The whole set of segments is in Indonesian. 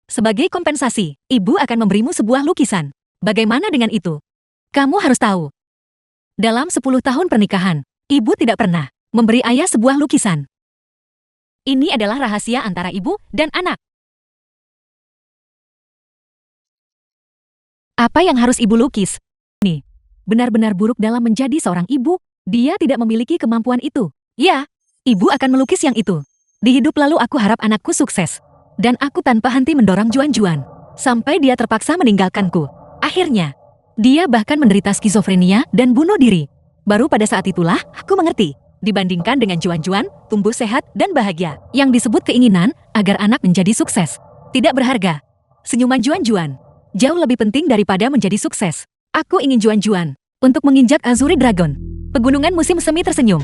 Sebagai kompensasi, ibu akan memberimu sebuah lukisan. Bagaimana dengan itu? Kamu harus tahu. Dalam 10 tahun pernikahan, ibu tidak pernah memberi ayah sebuah lukisan. Ini adalah rahasia antara ibu dan anak. Apa yang harus ibu lukis? Nih, benar-benar buruk dalam menjadi seorang ibu. Dia tidak memiliki kemampuan itu. Ya, ibu akan melukis yang itu. Di hidup lalu aku harap anakku sukses. Dan aku tanpa henti mendorong Juan-Juan. Sampai dia terpaksa meninggalkanku. Akhirnya, dia bahkan menderita skizofrenia dan bunuh diri. Baru pada saat itulah aku mengerti. Dibandingkan dengan Juan-Juan, tumbuh sehat dan bahagia. Yang disebut keinginan agar anak menjadi sukses. Tidak berharga. Senyuman Juan-Juan jauh lebih penting daripada menjadi sukses. Aku ingin Juan-Juan untuk menginjak Azuri Dragon. Pegunungan musim semi tersenyum.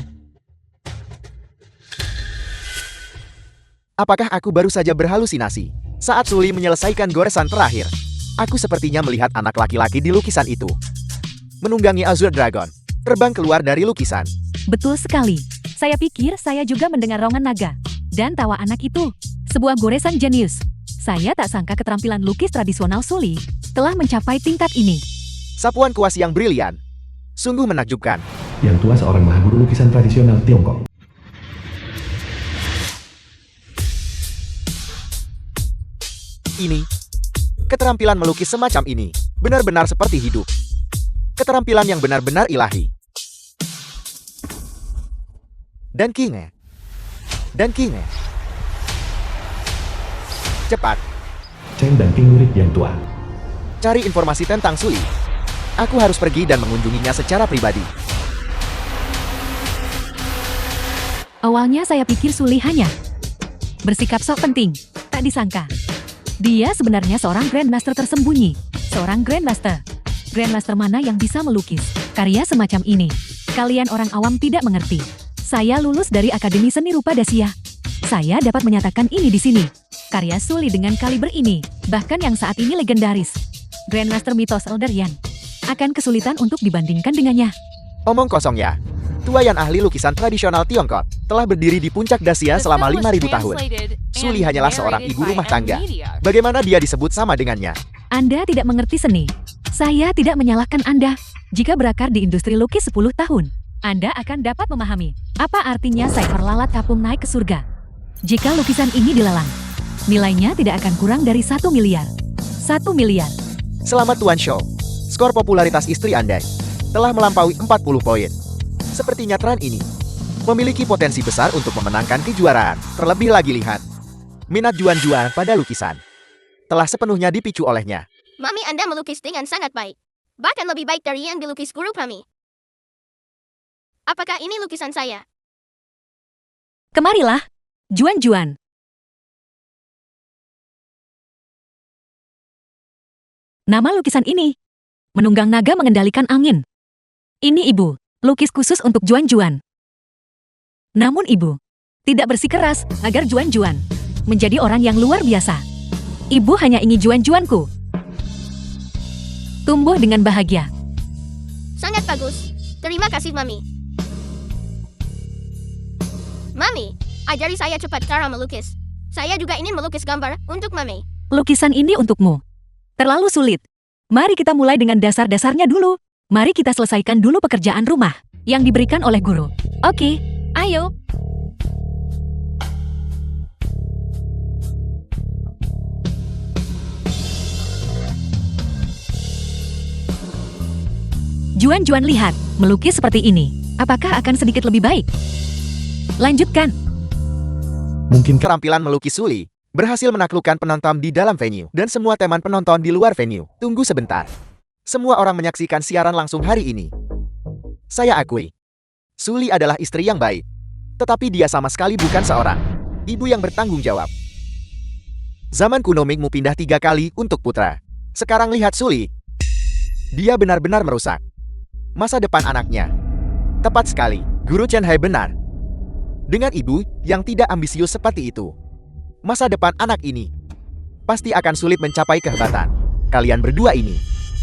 Apakah aku baru saja berhalusinasi? Saat Sully menyelesaikan goresan terakhir, aku sepertinya melihat anak laki-laki di lukisan itu. Menunggangi Azure Dragon, terbang keluar dari lukisan. Betul sekali. Saya pikir saya juga mendengar rongan naga. Dan tawa anak itu. Sebuah goresan jenius. Saya tak sangka keterampilan lukis tradisional Sully telah mencapai tingkat ini. Sapuan kuas yang brilian. Sungguh menakjubkan. Yang tua seorang mahaguru lukisan tradisional Tiongkok. Ini, keterampilan melukis semacam ini, benar-benar seperti hidup. Keterampilan yang benar-benar ilahi. Dan King. Cepat, Chen dan King murid yang tua. cari informasi tentang Sully. Aku harus pergi dan mengunjunginya secara pribadi. Awalnya saya pikir Sully hanya bersikap sok penting. Tak disangka. Dia sebenarnya seorang Grandmaster tersembunyi. Seorang Grandmaster. Grandmaster mana yang bisa melukis karya semacam ini? Kalian orang awam tidak mengerti. Saya lulus dari Akademi Seni Rupa Dacia. Saya dapat menyatakan ini di sini. Karya Sully dengan kaliber ini, bahkan yang saat ini legendaris. Grandmaster mitos Elderian akan kesulitan untuk dibandingkan dengannya. Omong kosong ya. Tuayan ahli lukisan tradisional Tiongkok telah berdiri di puncak Dacia selama 5.000 tahun. Sully hanyalah seorang ibu rumah tangga. Bagaimana dia disebut sama dengannya? Anda tidak mengerti seni. Saya tidak menyalahkan Anda. Jika berakar di industri lukis 10 tahun, Anda akan dapat memahami apa artinya seekor lalat kapung naik ke surga. Jika lukisan ini dilelang, nilainya tidak akan kurang dari 1 miliar. 1 miliar. Selamat Tuan Shou. Skor popularitas istri Anda telah melampaui 40 poin. Sepertinya tren ini memiliki potensi besar untuk memenangkan kejuaraan. Terlebih lagi lihat, minat Juan-Juan pada lukisan telah sepenuhnya dipicu olehnya. Mami Anda melukis dengan sangat baik. Bahkan lebih baik dari yang dilukis guru kami. Apakah ini lukisan saya? Kemarilah, Juan-Juan. Nama lukisan ini, menunggang naga mengendalikan angin. Ini ibu, lukis khusus untuk Juan-Juan. Namun ibu, tidak bersikeras agar Juan-Juan menjadi orang yang luar biasa. Ibu hanya ingin Juan-Juanku tumbuh dengan bahagia. Sangat bagus. Terima kasih, Mami. Mami, ajari saya cepat cara melukis. Saya juga ingin melukis gambar untuk Mami. Lukisan ini untukmu. Terlalu sulit. Mari kita mulai dengan dasar-dasarnya dulu. Mari kita selesaikan dulu pekerjaan rumah yang diberikan oleh guru. Oke, ayo. Juan-Juan lihat, melukis seperti ini. Apakah akan sedikit lebih baik? Lanjutkan. Mungkin Keterampilan melukis Sully berhasil menaklukkan penonton di dalam venue dan semua teman penonton di luar venue. Tunggu sebentar. Semua orang menyaksikan siaran langsung hari ini. Saya akui, Sully adalah istri yang baik. Tetapi dia sama sekali bukan seorang ibu yang bertanggung jawab. Zaman kuno Mingmu pindah 3 kali untuk putra. Sekarang lihat Sully. Dia benar-benar merusak masa depan anaknya. Tepat sekali, Guru Chen Hai benar. Dengan ibu yang tidak ambisius seperti itu, masa depan anak ini pasti akan sulit mencapai kehebatan. Kalian berdua ini,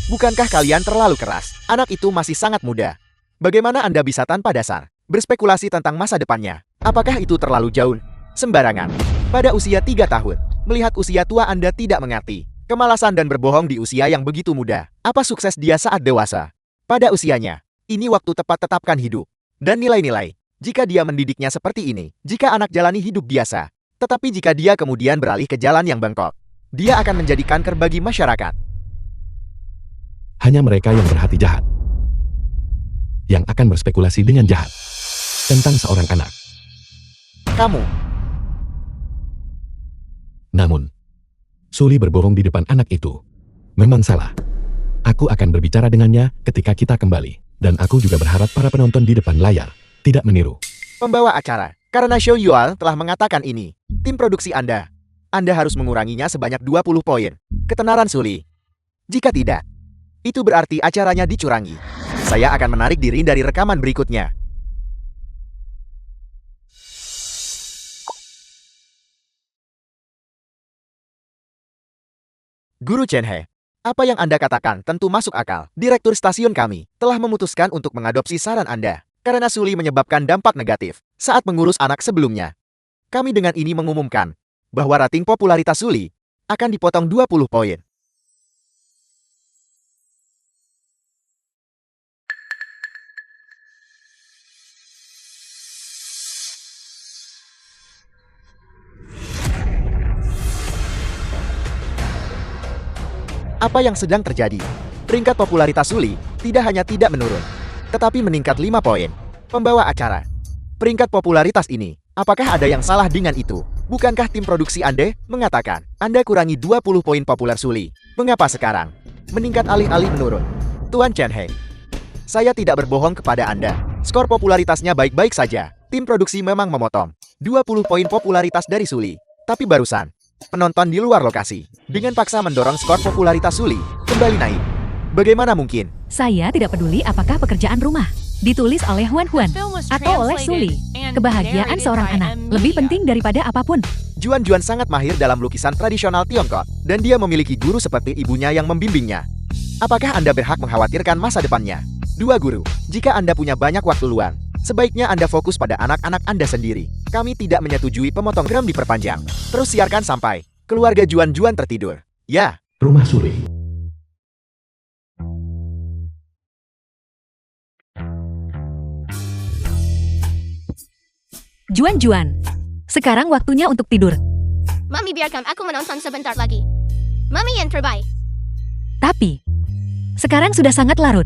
bukankah kalian terlalu keras? Anak itu masih sangat muda. Bagaimana Anda bisa tanpa dasar berspekulasi tentang masa depannya? Apakah itu terlalu jauh? Sembarangan. Pada usia 3 tahun, Melihat usia tua Anda tidak mengerti kemalasan dan berbohong di usia yang begitu muda. Apa sukses dia saat dewasa? Pada usianya, ini waktu tepat tetapkan hidup. Dan nilai-nilai. Jika dia mendidiknya seperti ini, jika anak jalani hidup biasa. Tetapi jika dia kemudian beralih ke jalan yang bengkok, dia akan menjadi kanker bagi masyarakat. Hanya mereka yang berhati jahat yang akan berspekulasi dengan jahat tentang seorang anak. Kamu, Namun, Suli berbohong di depan anak itu. Memang salah. Aku akan berbicara dengannya ketika kita kembali. Dan aku juga berharap para penonton di depan layar tidak meniru. pembawa acara, karena Show Yual telah mengatakan ini, tim produksi Anda harus menguranginya sebanyak 20 poin. Ketenaran Suli. Jika tidak, itu berarti acaranya dicurangi. Saya akan menarik diri dari rekaman berikutnya. Guru Chen He, apa yang Anda katakan tentu masuk akal. Direktur stasiun kami telah memutuskan untuk mengadopsi saran Anda karena Suli menyebabkan dampak negatif saat mengurus anak sebelumnya. Kami dengan ini mengumumkan bahwa rating popularitas Suli akan dipotong 20 poin. Apa yang sedang terjadi? Peringkat popularitas Suli tidak hanya tidak menurun, tetapi meningkat 5 poin. Pembawa acara, peringkat popularitas ini, apakah ada yang salah dengan itu? Bukankah tim produksi Anda mengatakan Anda kurangi 20 poin populer Suli? Mengapa sekarang meningkat alih-alih menurun? Tuan Chen He, saya tidak berbohong kepada Anda. Skor popularitasnya baik-baik saja. Tim produksi memang memotong 20 poin popularitas dari Suli. Tapi barusan, penonton di luar lokasi dengan paksa mendorong skor popularitas Suli kembali naik. Bagaimana mungkin? Saya tidak peduli apakah pekerjaan rumah ditulis oleh Huan Huan atau oleh Suli. Kebahagiaan seorang anak lebih penting daripada apapun. Juan Juan sangat mahir dalam lukisan tradisional Tiongkok, dan dia memiliki guru seperti ibunya yang membimbingnya. Apakah Anda berhak mengkhawatirkan masa depannya? Dua guru, jika Anda punya banyak waktu luang, sebaiknya Anda fokus pada anak-anak Anda sendiri. Kami tidak menyetujui pemotong gram diperpanjang. Terus siarkan sampai keluarga Juan Juan tertidur. Ya. Rumah Suli. Juan Juan, sekarang waktunya untuk tidur. Mami biarkan aku menonton sebentar lagi. Mami yang terbaik. Tapi, sekarang sudah sangat larut.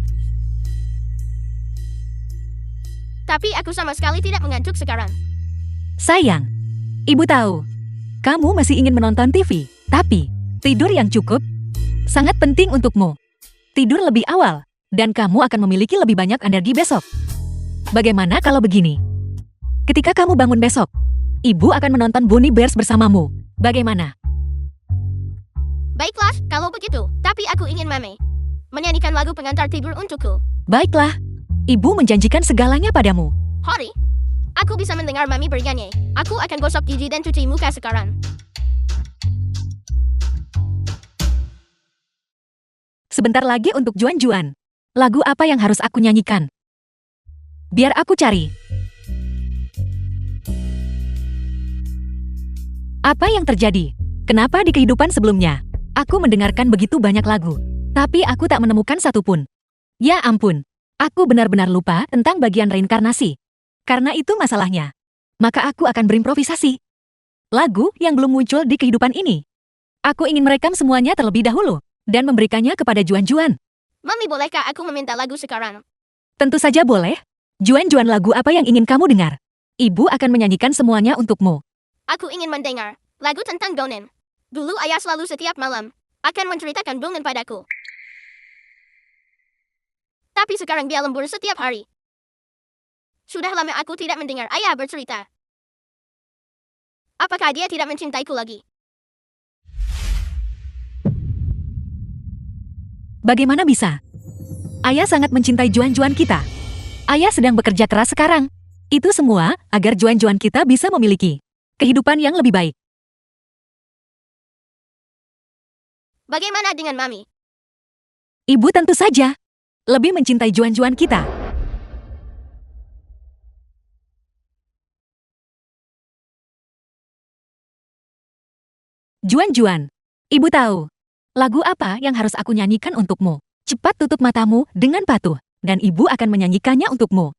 Tapi aku sama sekali tidak mengantuk sekarang. Sayang, ibu tahu, kamu masih ingin menonton TV, tapi tidur yang cukup sangat penting untukmu. Tidur lebih awal, dan kamu akan memiliki lebih banyak energi besok. Bagaimana kalau begini? Ketika kamu bangun besok, ibu akan menonton Bunny Bears bersamamu. Bagaimana? Baiklah, kalau begitu. Tapi aku ingin Mami menyanyikan lagu pengantar tidur untukku. Baiklah, ibu menjanjikan segalanya padamu. Hari, aku bisa mendengar Mami bernyanyi. Aku akan gosok gigi dan cuci muka sekarang. Sebentar lagi untuk Juan Juan. Lagu apa yang harus aku nyanyikan? Biar aku cari. Apa yang terjadi? Kenapa di kehidupan sebelumnya aku mendengarkan begitu banyak lagu, tapi aku tak menemukan satupun? Ya ampun, aku benar-benar lupa tentang bagian reinkarnasi. Karena itu masalahnya. Maka aku akan berimprovisasi. Lagu yang belum muncul di kehidupan ini. Aku ingin merekam semuanya terlebih dahulu dan memberikannya kepada Juan Juan. Mami, bolehkah aku meminta lagu sekarang? Tentu saja boleh. Juan Juan, lagu apa yang ingin kamu dengar? Ibu akan menyanyikan semuanya untukmu. Aku ingin mendengar lagu tentang Donen. Dulu ayah selalu setiap malam akan menceritakan Donen padaku. Tapi sekarang dia lembur setiap hari. Sudah lama aku tidak mendengar ayah bercerita. Apakah dia tidak mencintaiku lagi? Bagaimana bisa? Ayah sangat mencintai Juan Juan kita. Ayah sedang bekerja keras sekarang. Itu semua agar Juan Juan kita bisa memiliki kehidupan yang lebih baik. Bagaimana dengan Mami? Ibu tentu saja lebih mencintai Juan Juan kita. Juan-Juan, ibu tahu. Lagu apa yang harus aku nyanyikan untukmu? Cepat tutup matamu dengan patuh, dan ibu akan menyanyikannya untukmu.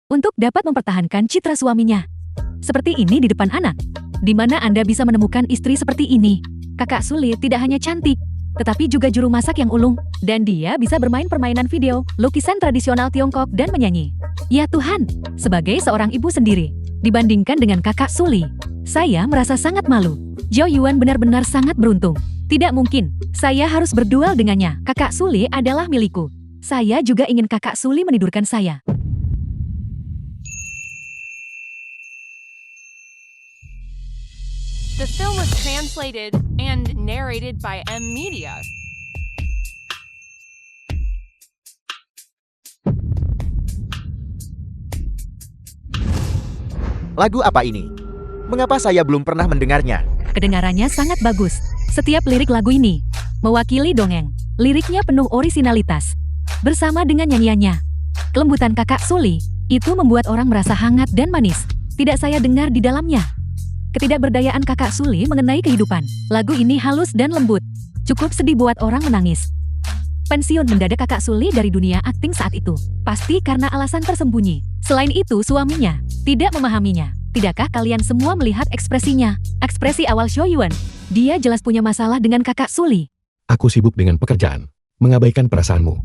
Untuk dapat mempertahankan citra suaminya. Seperti ini di depan anak. Di mana Anda bisa menemukan istri seperti ini. Kakak Suli tidak hanya cantik, tetapi juga juru masak yang ulung, dan dia bisa bermain permainan video, lukisan tradisional Tiongkok, dan menyanyi. Ya Tuhan, sebagai seorang ibu sendiri, dibandingkan dengan kakak Suli, saya merasa sangat malu. Zhao Yuan benar-benar sangat beruntung. Tidak mungkin, saya harus berduel dengannya. Kakak Suli adalah milikku. Saya juga ingin kakak Suli menidurkan saya. The film was translated and narrated by M Media. Lagu apa ini? Mengapa saya belum pernah mendengarnya? Kedengarannya sangat bagus. Setiap lirik lagu ini mewakili dongeng. Liriknya penuh orisinalitas. Bersama dengan nyanyiannya, kelembutan kakak Suli, itu membuat orang merasa hangat dan manis. Tidak saya dengar di dalamnya. Ketidakberdayaan kakak Suli mengenai kehidupan. Lagu ini halus dan lembut. Cukup sedih buat orang menangis. Pensiun mendadak kakak Suli dari dunia akting saat itu. Pasti karena alasan tersembunyi. Selain itu suaminya tidak memahaminya. Tidakkah kalian semua melihat ekspresinya? Ekspresi awal Zhao Yuan. Dia jelas punya masalah dengan kakak Suli. Aku sibuk dengan pekerjaan, mengabaikan perasaanmu.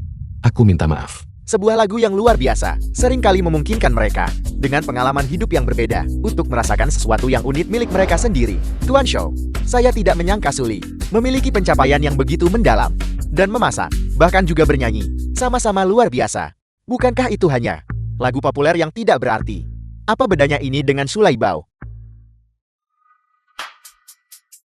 Aku minta maaf. Sebuah lagu yang luar biasa, seringkali memungkinkan mereka, dengan pengalaman hidup yang berbeda, untuk merasakan sesuatu yang unik milik mereka sendiri. Tuan Zhao, saya tidak menyangka Suli memiliki pencapaian yang begitu mendalam, dan memasak, bahkan juga bernyanyi, sama-sama luar biasa. Bukankah itu hanya lagu populer yang tidak berarti? Apa bedanya ini dengan Sulai Bao?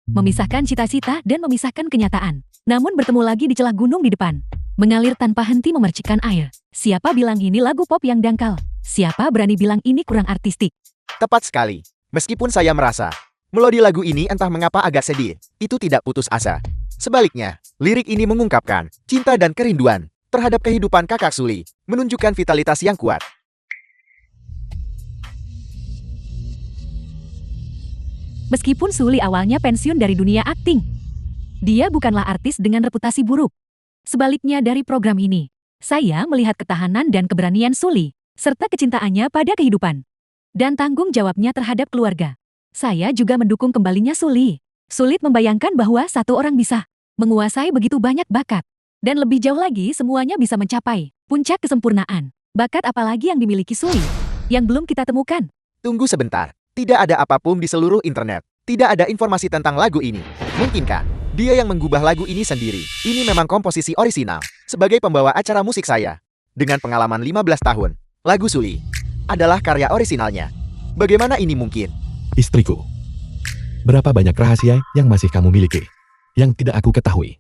Memisahkan cita-cita dan memisahkan kenyataan. Namun bertemu lagi di celah gunung di depan. Mengalir tanpa henti memercikkan air. Siapa bilang ini lagu pop yang dangkal? Siapa berani bilang ini kurang artistik? Tepat sekali. Meskipun saya merasa melodi lagu ini entah mengapa agak sedih, itu tidak putus asa. Sebaliknya, lirik ini mengungkapkan cinta dan kerinduan terhadap kehidupan kakak Suli, menunjukkan vitalitas yang kuat. Meskipun Suli awalnya pensiun dari dunia akting, dia bukanlah artis dengan reputasi buruk. Sebaliknya dari program ini, saya melihat ketahanan dan keberanian Suli, serta kecintaannya pada kehidupan, dan tanggung jawabnya terhadap keluarga. Saya juga mendukung kembalinya Suli. Sulit membayangkan bahwa satu orang bisa menguasai begitu banyak bakat, dan lebih jauh lagi semuanya bisa mencapai puncak kesempurnaan. Bakat apalagi yang dimiliki Suli, yang belum kita temukan? Tunggu sebentar, tidak ada apapun di seluruh internet. Tidak ada informasi tentang lagu ini. Mungkinkah dia yang menggubah lagu ini sendiri? Ini memang komposisi orisinal. Sebagai pembawa acara musik saya, dengan pengalaman 15 tahun, lagu Suli adalah karya orisinalnya. Bagaimana ini mungkin? Istriku, berapa banyak rahasia yang masih kamu miliki, yang tidak aku ketahui?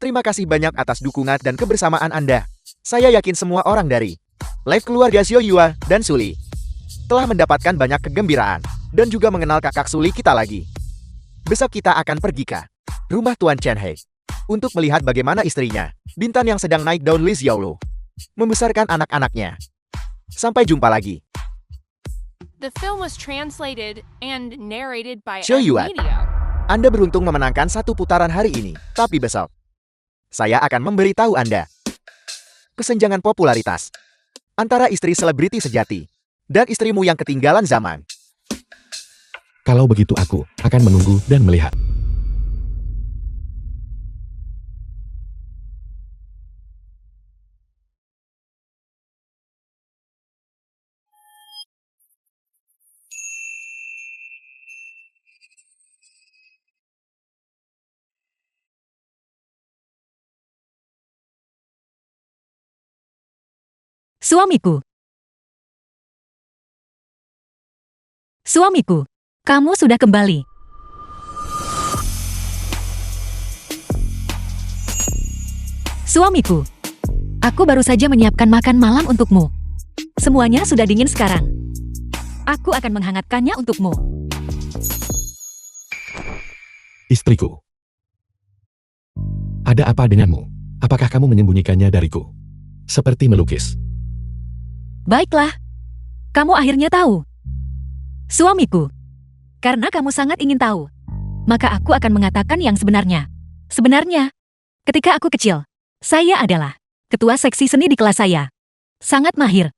Terima kasih banyak atas dukungan dan kebersamaan Anda. Saya yakin semua orang dari live keluarga Zhao Yuan dan Suli telah mendapatkan banyak kegembiraan, dan juga mengenal kakak Suli kita lagi. Besok kita akan pergi ke rumah Tuan Chen He untuk melihat bagaimana istrinya, Bintan yang sedang naik daun Li Xiaolu, membesarkan anak-anaknya. Sampai jumpa lagi. The film was translated and narrated by Zhao M Yuan. Media. Anda beruntung memenangkan satu putaran hari ini, tapi besok saya akan memberitahu Anda kesenjangan popularitas antara istri selebriti sejati dan istrimu yang ketinggalan zaman. Kalau begitu aku akan menunggu dan melihat. Suamiku. Suamiku, kamu sudah kembali. Suamiku, aku baru saja menyiapkan makan malam untukmu. Semuanya sudah dingin sekarang. Aku akan menghangatkannya untukmu. Istriku, ada apa denganmu? Apakah kamu menyembunyikannya dariku? Seperti melukis. Baiklah, kamu akhirnya tahu. Suamiku, Karena kamu sangat ingin tahu. Maka aku akan mengatakan yang sebenarnya. Sebenarnya, ketika aku kecil, saya adalah ketua seksi seni di kelas saya. Sangat mahir.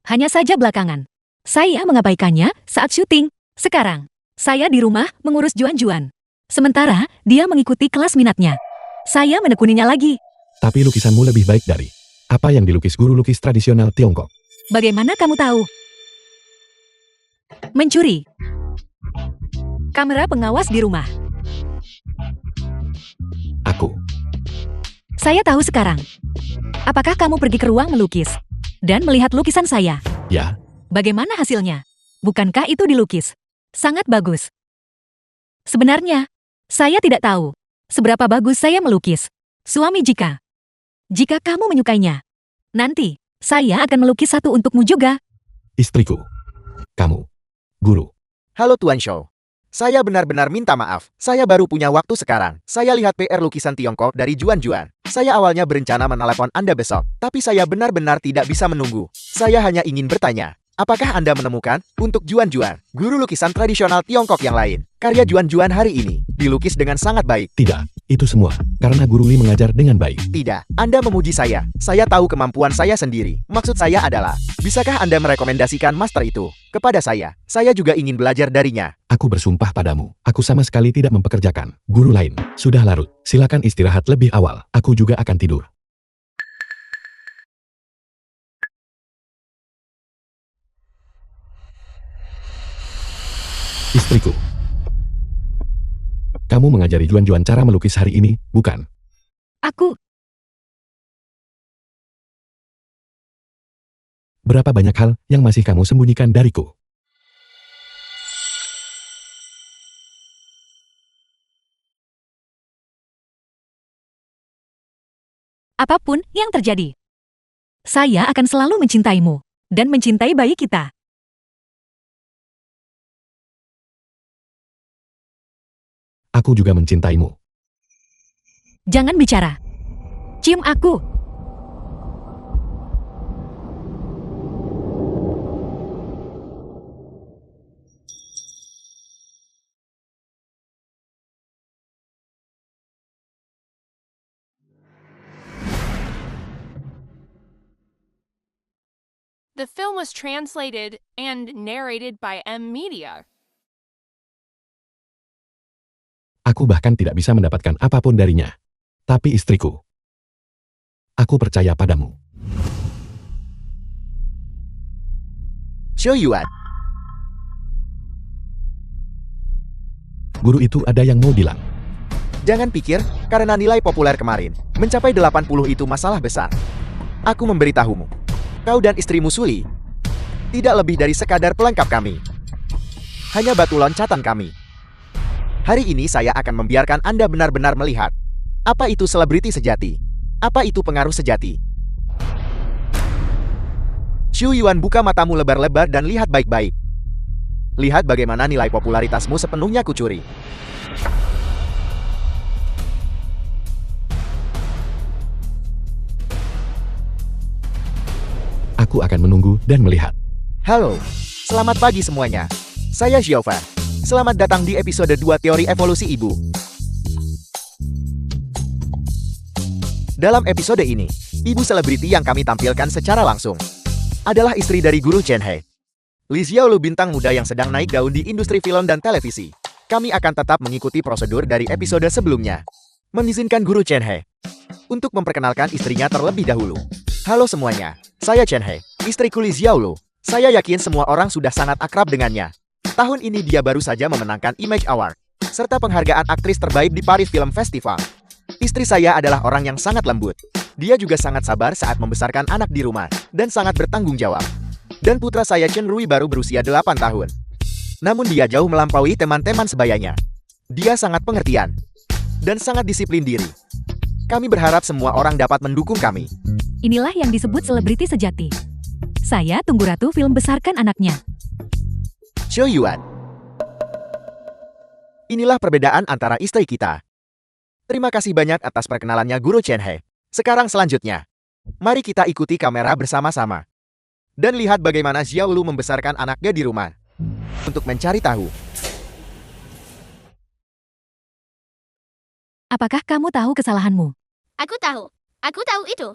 Hanya saja belakangan, saya mengabaikannya saat syuting. Sekarang, saya di rumah mengurus Juan-Juan. Sementara, dia mengikuti kelas minatnya. Saya menekuninya lagi. Tapi lukisanmu lebih baik dari apa yang dilukis guru lukis tradisional Tiongkok. Bagaimana kamu tahu? Mencuri. Kamera pengawas di rumah. Aku. Saya tahu sekarang. Apakah kamu pergi ke ruang melukis dan melihat lukisan saya? Ya, Bagaimana hasilnya? Bukankah itu dilukis? Sangat bagus. Sebenarnya, saya tidak tahu seberapa bagus saya melukis. Suami jika kamu menyukainya, nanti saya akan melukis satu untukmu juga. istriku. Kamu. Guru. Halo Tuan Shou. Saya benar-benar minta maaf. Saya baru punya waktu sekarang. Saya lihat PR lukisan Tiongkok dari Juan-Juan. Saya awalnya berencana menelepon Anda besok, tapi saya benar-benar tidak bisa menunggu. Saya hanya ingin bertanya, apakah Anda menemukan untuk Juan-Juan, guru lukisan tradisional Tiongkok yang lain? Karya Juan-Juan hari ini dilukis dengan sangat baik. Tidak, itu semua karena Guru Li mengajar dengan baik. Tidak, Anda memuji saya. Saya tahu kemampuan saya sendiri. Maksud saya adalah, bisakah Anda merekomendasikan master itu kepada saya? Saya juga ingin belajar darinya. Aku bersumpah padamu, aku sama sekali tidak mempekerjakan guru lain. Sudah larut, silakan istirahat lebih awal. Aku juga akan tidur. Istriku. Kamu mengajari Juan-Juan cara melukis hari ini, bukan? Aku, Berapa banyak hal yang masih kamu sembunyikan dariku? apapun yang terjadi, saya akan selalu mencintaimu dan mencintai bayi kita. Aku juga mencintaimu. Jangan bicara. Cium aku. The film was translated and narrated by M Media. Aku bahkan tidak bisa mendapatkan apapun darinya. Tapi istriku, aku percaya padamu. Xiao Yuan, Guru itu ada yang mau bilang. jangan pikir, karena nilai populer kemarin mencapai 80 itu masalah besar. Aku memberitahumu, kau dan istrimu Suli tidak lebih dari sekadar pelengkap kami. Hanya batu loncatan kami. Hari ini saya akan membiarkan Anda benar-benar melihat apa itu selebriti sejati, apa itu pengaruh sejati. Xiao Yuan, buka matamu lebar-lebar dan lihat baik-baik. Lihat bagaimana nilai popularitasmu sepenuhnya kucuri. Aku akan menunggu dan melihat. Halo, selamat pagi semuanya. Saya Xiaofa. Selamat datang di episode 2 Teori Evolusi Ibu. Dalam episode ini, ibu selebriti yang kami tampilkan secara langsung adalah istri dari Guru Chen He. Li Xiaolu, bintang muda yang sedang naik daun di industri film dan televisi. Kami akan tetap mengikuti prosedur dari episode sebelumnya. Mengizinkan Guru Chen He untuk memperkenalkan istrinya terlebih dahulu. Halo semuanya, saya Chen He, istriku Li Xiaolu. Saya yakin semua orang sudah sangat akrab dengannya. Tahun ini dia baru saja memenangkan Image Award, serta penghargaan aktris terbaik di Paris Film Festival. Istri saya adalah orang yang sangat lembut. Dia juga sangat sabar saat membesarkan anak di rumah, dan sangat bertanggung jawab. Dan putra saya Chen Rui baru berusia 8 tahun. Namun dia jauh melampaui teman-teman sebayanya. Dia sangat pengertian, dan sangat disiplin diri. Kami berharap semua orang dapat mendukung kami. Inilah yang disebut selebriti sejati. Saya tunggu ratu film besarkan anaknya. Xiao Yuan. Inilah perbedaan antara istri kita. Terima kasih banyak atas perkenalannya Guru Chen He. Sekarang selanjutnya, mari kita ikuti kamera bersama-sama. Dan lihat bagaimana Xiaolu membesarkan anaknya di rumah. Untuk mencari tahu Apakah kamu tahu kesalahanmu? Aku tahu. Aku tahu itu.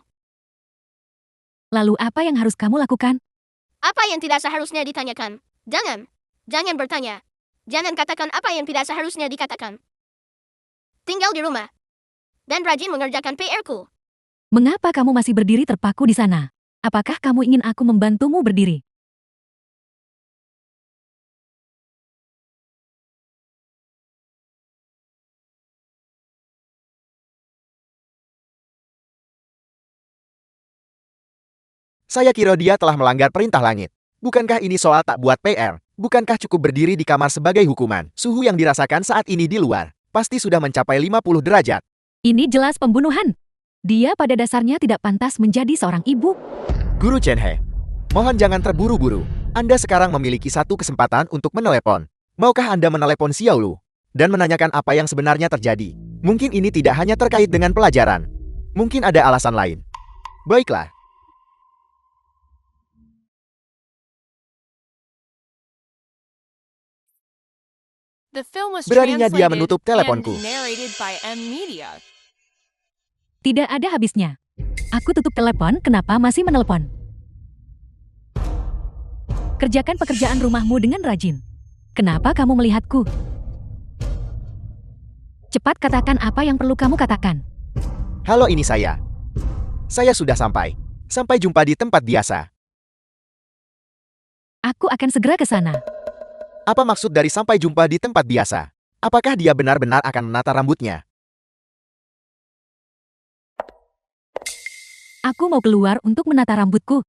Lalu apa yang harus kamu lakukan? Apa yang tidak seharusnya ditanyakan? Jangan. Jangan bertanya. Jangan katakan apa yang tidak seharusnya dikatakan. Tinggal di rumah. Dan rajin mengerjakan PR-ku. Mengapa kamu masih berdiri terpaku di sana? Apakah kamu ingin aku membantumu berdiri? Saya kira dia telah melanggar perintah langit. Bukankah ini soal tak buat PR? Bukankah cukup berdiri di kamar sebagai hukuman? Suhu yang dirasakan saat ini di luar pasti sudah mencapai 50 derajat. Ini jelas pembunuhan. Dia pada dasarnya tidak pantas menjadi seorang ibu. Guru Chen-he, mohon jangan terburu-buru. Anda sekarang memiliki satu kesempatan untuk menelepon. Maukah Anda menelepon Xiaolu dan menanyakan apa yang sebenarnya terjadi? Mungkin ini tidak hanya terkait dengan pelajaran. Mungkin ada alasan lain. Baiklah. The film was Beraninya dia translated menutup teleponku. and narrated by M Media. Tidak ada habisnya. Aku tutup telepon, kenapa masih menelepon? Kerjakan pekerjaan rumahmu dengan rajin. Kenapa kamu melihatku? Cepat katakan apa yang perlu kamu katakan. Halo, ini saya. Saya sudah sampai. Sampai jumpa di tempat biasa. Aku akan segera ke sana. Apa maksud dari sampai jumpa di tempat biasa? Apakah dia benar-benar akan menata rambutnya? Aku mau keluar untuk menata rambutku.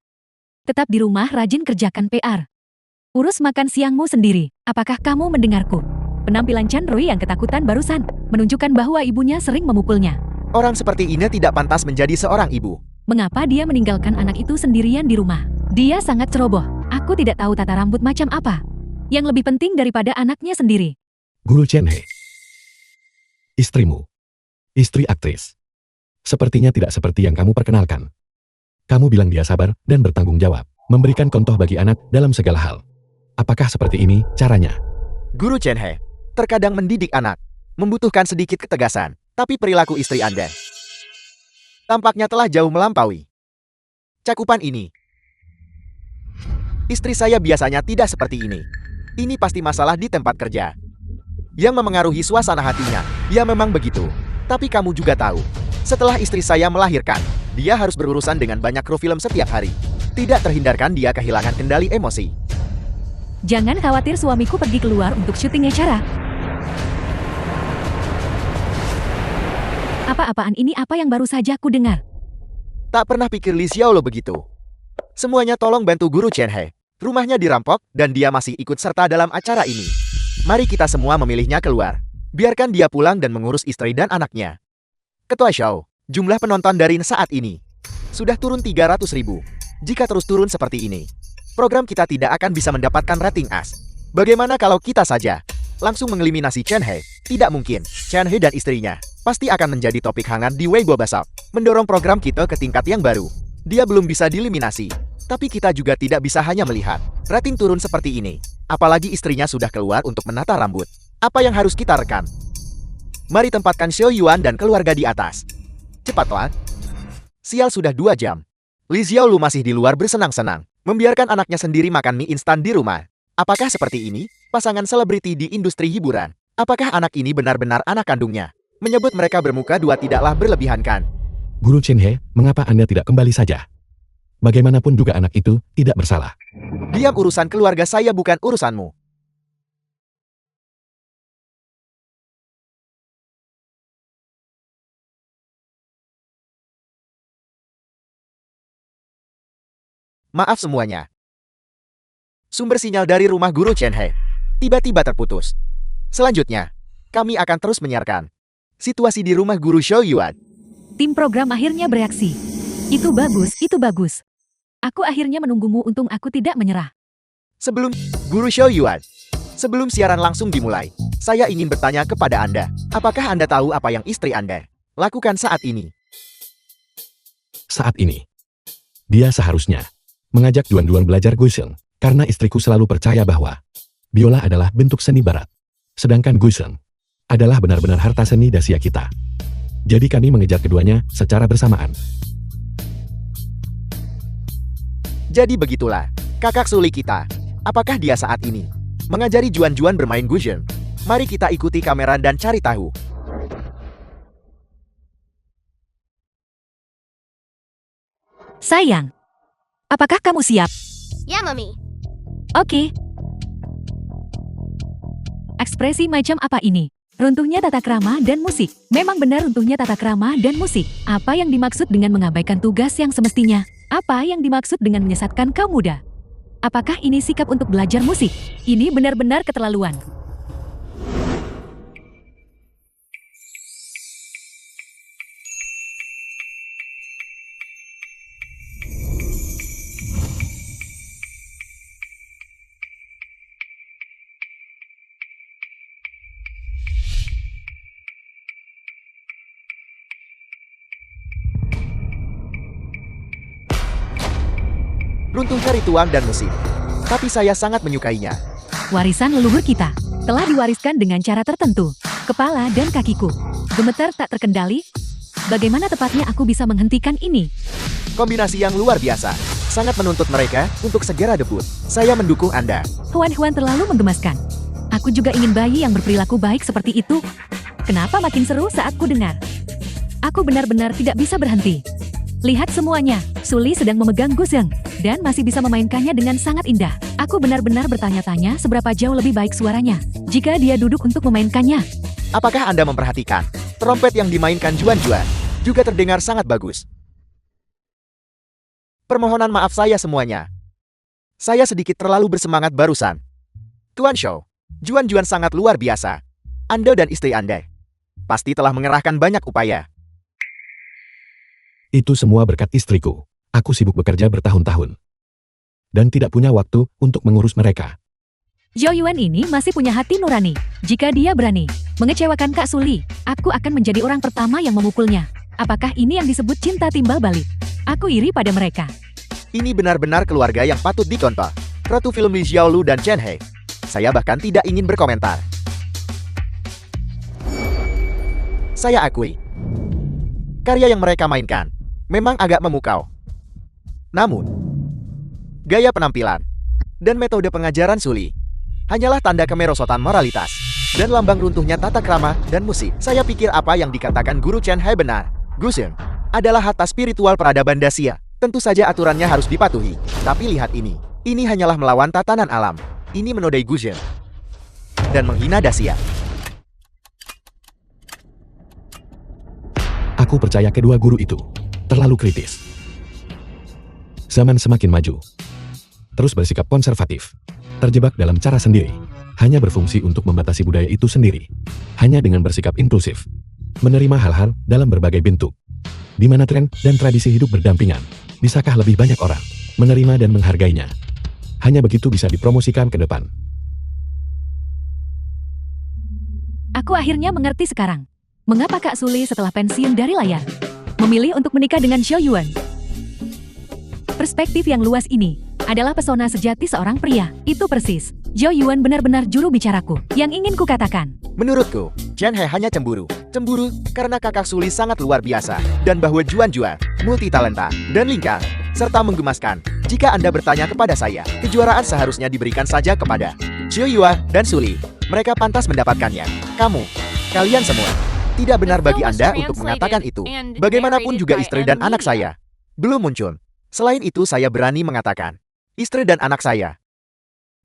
Tetap di rumah rajin kerjakan PR. Urus makan siangmu sendiri. Apakah kamu mendengarku? Penampilan Chan Rui yang ketakutan barusan menunjukkan bahwa ibunya sering memukulnya. Orang seperti ini tidak pantas menjadi seorang ibu. Mengapa dia meninggalkan anak itu sendirian di rumah? Dia sangat ceroboh. Aku tidak tahu tata rambut macam apa. Yang lebih penting daripada anaknya sendiri. Guru Chen-he. Istrimu. Istri aktris. Sepertinya tidak seperti yang kamu perkenalkan. Kamu bilang dia sabar dan bertanggung jawab, memberikan contoh bagi anak dalam segala hal. Apakah seperti ini caranya? Guru Chen-he, terkadang mendidik anak membutuhkan sedikit ketegasan, tapi perilaku istri Anda tampaknya telah jauh melampaui cakupan ini. Istri saya biasanya tidak seperti ini. Ini pasti masalah di tempat kerja yang memengaruhi suasana hatinya. Ya memang begitu. Tapi kamu juga tahu, setelah istri saya melahirkan, dia harus berurusan dengan banyak kru film setiap hari. Tidak terhindarkan dia kehilangan kendali emosi. Jangan khawatir, suamiku pergi keluar untuk syuting acara. Apa-apaan ini, apa yang baru saja ku dengar? Tak pernah pikir Li Xiaolo begitu. Semuanya tolong bantu Guru Chen-he. Rumahnya dirampok dan dia masih ikut serta dalam acara ini. Mari kita semua memilihnya keluar. Biarkan dia pulang dan mengurus istri dan anaknya. Ketua Show, jumlah penonton Darin saat ini sudah turun 300.000. Jika terus turun seperti ini, program kita tidak akan bisa mendapatkan rating as. Bagaimana kalau kita saja langsung mengeliminasi Chen-he? Tidak mungkin. Chen-he dan istrinya pasti akan menjadi topik hangat di Weibo Basok, mendorong program kita ke tingkat yang baru. Dia belum bisa dieliminasi, tapi kita juga tidak bisa hanya melihat rating turun seperti ini. Apalagi istrinya sudah keluar untuk menata rambut. Apa yang harus kita rekam? Mari tempatkan Xiao Yuan dan keluarga di atas. Cepatlah. Sial, sudah 2 jam. Li Xiaolu masih di luar bersenang-senang, membiarkan anaknya sendiri makan mie instan di rumah. Apakah seperti ini pasangan selebriti di industri hiburan? Apakah anak ini benar-benar anak kandungnya? Menyebut mereka bermuka dua tidaklah berlebihan, kan? Guru Chen-he, mengapa Anda tidak kembali saja? Bagaimanapun juga anak itu tidak bersalah. Diam, urusan keluarga saya bukan urusanmu. Maaf semuanya. Sumber sinyal dari rumah Guru Chen-he tiba-tiba terputus. Selanjutnya, kami akan terus menyiarkan situasi di rumah Guru Xiao Yuan. Tim program akhirnya bereaksi. Itu bagus, itu bagus. Aku akhirnya menunggumu, untung aku tidak menyerah. Sebelum Guru Xiao Yuan, sebelum siaran langsung dimulai, saya ingin bertanya kepada Anda, apakah Anda tahu apa yang istri Anda lakukan saat ini? Saat ini, dia seharusnya mengajak Duan-Duan belajar Guisheng, karena istriku selalu percaya bahwa biola adalah bentuk seni barat. Sedangkan Guisheng adalah benar-benar harta seni Dasia kita. Jadi kami mengejar keduanya secara bersamaan. Jadi begitulah, kakak Suli kita. Apakah dia saat ini mengajari Juan-Juan bermain Gusion? Mari kita ikuti kamera dan cari tahu. Sayang, apakah kamu siap? Ya, Mami. Oke. Ekspresi macam apa ini? Runtuhnya tata krama dan musik. Memang benar runtuhnya tata krama dan musik. Apa yang dimaksud dengan mengabaikan tugas yang semestinya? Apa yang dimaksud dengan menyesatkan kaum muda? Apakah ini sikap untuk belajar musik? Ini benar-benar keterlaluan. Runtuhnya ritual dan musik. Tapi saya sangat menyukainya. Warisan leluhur kita telah diwariskan dengan cara tertentu. Kepala dan kakiku gemetar tak terkendali. Bagaimana tepatnya aku bisa menghentikan ini? Kombinasi yang luar biasa. Sangat menuntut mereka untuk segera debut. Saya mendukung Anda. Huan terlalu menggemaskan. Aku juga ingin bayi yang berperilaku baik seperti itu. Kenapa makin seru saat ku dengar? Aku benar-benar tidak bisa berhenti. Lihat semuanya, Suli sedang memegang guzheng dan masih bisa memainkannya dengan sangat indah. Aku benar-benar bertanya-tanya seberapa jauh lebih baik suaranya jika dia duduk untuk memainkannya. Apakah Anda memperhatikan? Trompet yang dimainkan Juan-Juan juga terdengar sangat bagus. Permohonan maaf saya semuanya. Saya sedikit terlalu bersemangat barusan. Tuan Shou, Juan-Juan sangat luar biasa. Anda dan istri Anda pasti telah mengerahkan banyak upaya. Itu semua berkat istriku. Aku sibuk bekerja bertahun-tahun. Dan tidak punya waktu untuk mengurus mereka. Zhou Yuan ini masih punya hati nurani. Jika dia berani mengecewakan Kak Suli, aku akan menjadi orang pertama yang memukulnya. Apakah ini yang disebut cinta timbal balik? Aku iri pada mereka. Ini benar-benar keluarga yang patut dicontoh. Ratu film Li Xiaolu dan Chen He. Saya bahkan tidak ingin berkomentar. Saya akui, karya yang mereka mainkan memang agak memukau. Namun, gaya penampilan dan metode pengajaran Suli hanyalah tanda kemerosotan moralitas dan lambang runtuhnya tata krama dan musik. Saya pikir apa yang dikatakan Guru Chen Hai benar. Gusion adalah harta spiritual peradaban Dacia. Tentu saja aturannya harus dipatuhi. Tapi lihat ini. Ini hanyalah melawan tatanan alam. Ini menodai Gusion dan menghina Dacia. Aku percaya kedua guru itu terlalu kritis. Zaman semakin maju. Terus bersikap konservatif. Terjebak dalam cara sendiri. Hanya berfungsi untuk membatasi budaya itu sendiri. Hanya dengan bersikap inklusif. Menerima hal-hal dalam berbagai bentuk. Di mana tren dan tradisi hidup berdampingan. Bisakah lebih banyak orang menerima dan menghargainya? Hanya begitu bisa dipromosikan ke depan. Aku akhirnya mengerti sekarang. Mengapa Kak Suli setelah pensiun dari layar memilih untuk menikah dengan Zhou Yuan? Perspektif yang luas ini adalah pesona sejati seorang pria. Itu persis. Zhou Yuan benar-benar juru bicaraku yang ingin ku katakan. Menurutku, Chen He hanya cemburu. Cemburu karena kakak Suli sangat luar biasa. Dan bahwa Juan-Juan, multitalenta, dan lingkar, serta menggemaskan. Jika Anda bertanya kepada saya, kejuaraan seharusnya diberikan saja kepada Zhou Yuan dan Suli. Mereka pantas mendapatkannya. Kalian semua. Tidak benar bagi Anda untuk mengatakan itu. Bagaimanapun juga istri dan anak saya belum muncul. Selain itu saya berani mengatakan, istri dan anak saya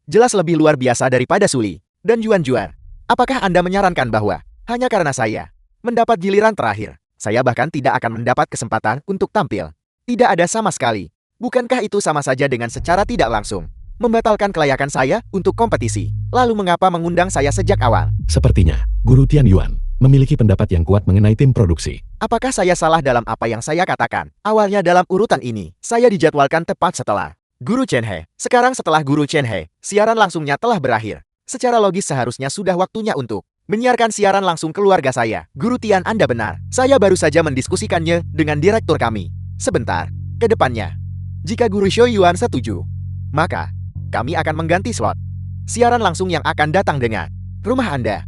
jelas lebih luar biasa daripada Suli dan Juan-Juan. Apakah Anda menyarankan bahwa hanya karena saya mendapat giliran terakhir, saya bahkan tidak akan mendapat kesempatan untuk tampil? Tidak ada sama sekali. Bukankah itu sama saja dengan secara tidak langsung membatalkan kelayakan saya untuk kompetisi? Lalu mengapa mengundang saya sejak awal? Sepertinya, Guru Tian Yuan memiliki pendapat yang kuat mengenai tim produksi. Apakah saya salah dalam apa yang saya katakan? Awalnya dalam urutan ini, saya dijadwalkan tepat setelah Guru Chen He. Sekarang setelah Guru Chen He, siaran langsungnya telah berakhir. Secara logis seharusnya sudah waktunya untuk menyiarkan siaran langsung keluarga saya. Guru Tian, Anda benar. Saya baru saja mendiskusikannya dengan direktur kami. Sebentar, ke depannya, jika Guru Zhou Yuan setuju, maka kami akan mengganti slot siaran langsung yang akan datang dengan rumah Anda.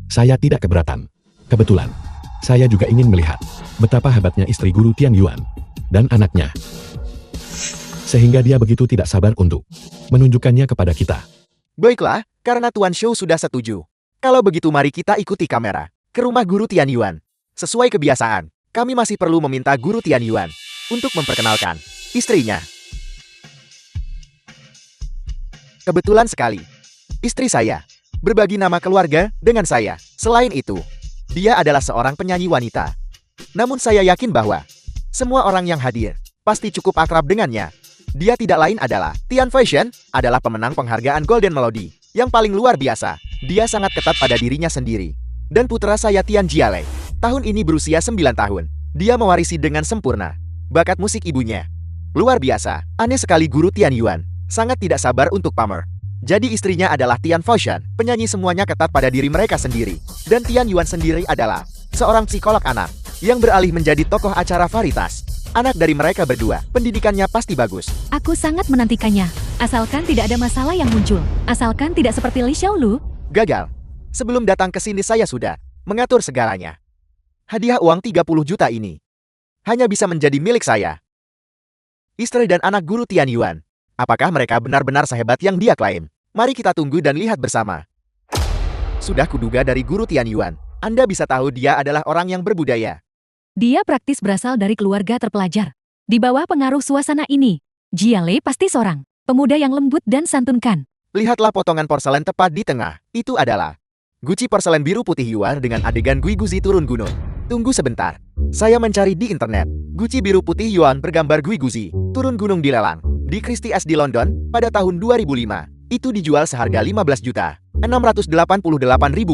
Saya tidak keberatan. Kebetulan, Saya juga ingin melihat betapa hebatnya istri guru Tian Yuan dan anaknya. Sehingga dia begitu tidak sabar untuk menunjukkannya kepada kita. Baiklah, karena Tuan Shou sudah setuju. Kalau begitu mari kita ikuti kamera ke rumah guru Tian Yuan. Sesuai kebiasaan, kami masih perlu meminta guru Tian Yuan untuk memperkenalkan istrinya. Kebetulan sekali, istri saya berbagi nama keluarga dengan saya. Selain itu, dia adalah seorang penyanyi wanita. Namun saya yakin bahwa semua orang yang hadir pasti cukup akrab dengannya. Dia tidak lain adalah Tian Faishan, adalah pemenang penghargaan Golden Melody yang paling luar biasa. Dia sangat ketat pada dirinya sendiri. Dan putra saya Tian Jiale, tahun ini berusia 9 tahun. Dia mewarisi dengan sempurna bakat musik ibunya. Luar biasa, aneh sekali guru Tian Yuan. Sangat tidak sabar untuk pamer. Jadi istrinya adalah Tian Faishan, penyanyi semuanya ketat pada diri mereka sendiri. Dan Tian Yuan sendiri adalah seorang psikolog anak yang beralih menjadi tokoh acara varitas. Anak dari mereka berdua, pendidikannya pasti bagus. Aku sangat menantikannya. Asalkan tidak ada masalah yang muncul. Asalkan tidak seperti Li Xiaolu. Gagal. Sebelum datang ke sini saya sudah mengatur segalanya. Hadiah uang 30 juta ini hanya bisa menjadi milik saya. Istri dan anak guru Tian Yuan. Apakah mereka benar-benar sehebat yang dia klaim? Mari kita tunggu dan lihat bersama. Sudah kuduga dari guru Tian Yuan. Anda bisa tahu dia adalah orang yang berbudaya. Dia praktis berasal dari keluarga terpelajar. Di bawah pengaruh suasana ini, Jiale pasti seorang pemuda yang lembut dan santunkan. Lihatlah potongan porselen tepat di tengah. Itu adalah guci porselen biru putih Yuan dengan adegan Gui Guzi turun gunung. Tunggu sebentar. Saya mencari di internet. Guci biru putih Yuan bergambar Gui Guzi turun gunung dilelang di Christie's di London pada tahun 2005. Itu dijual seharga 15.688.000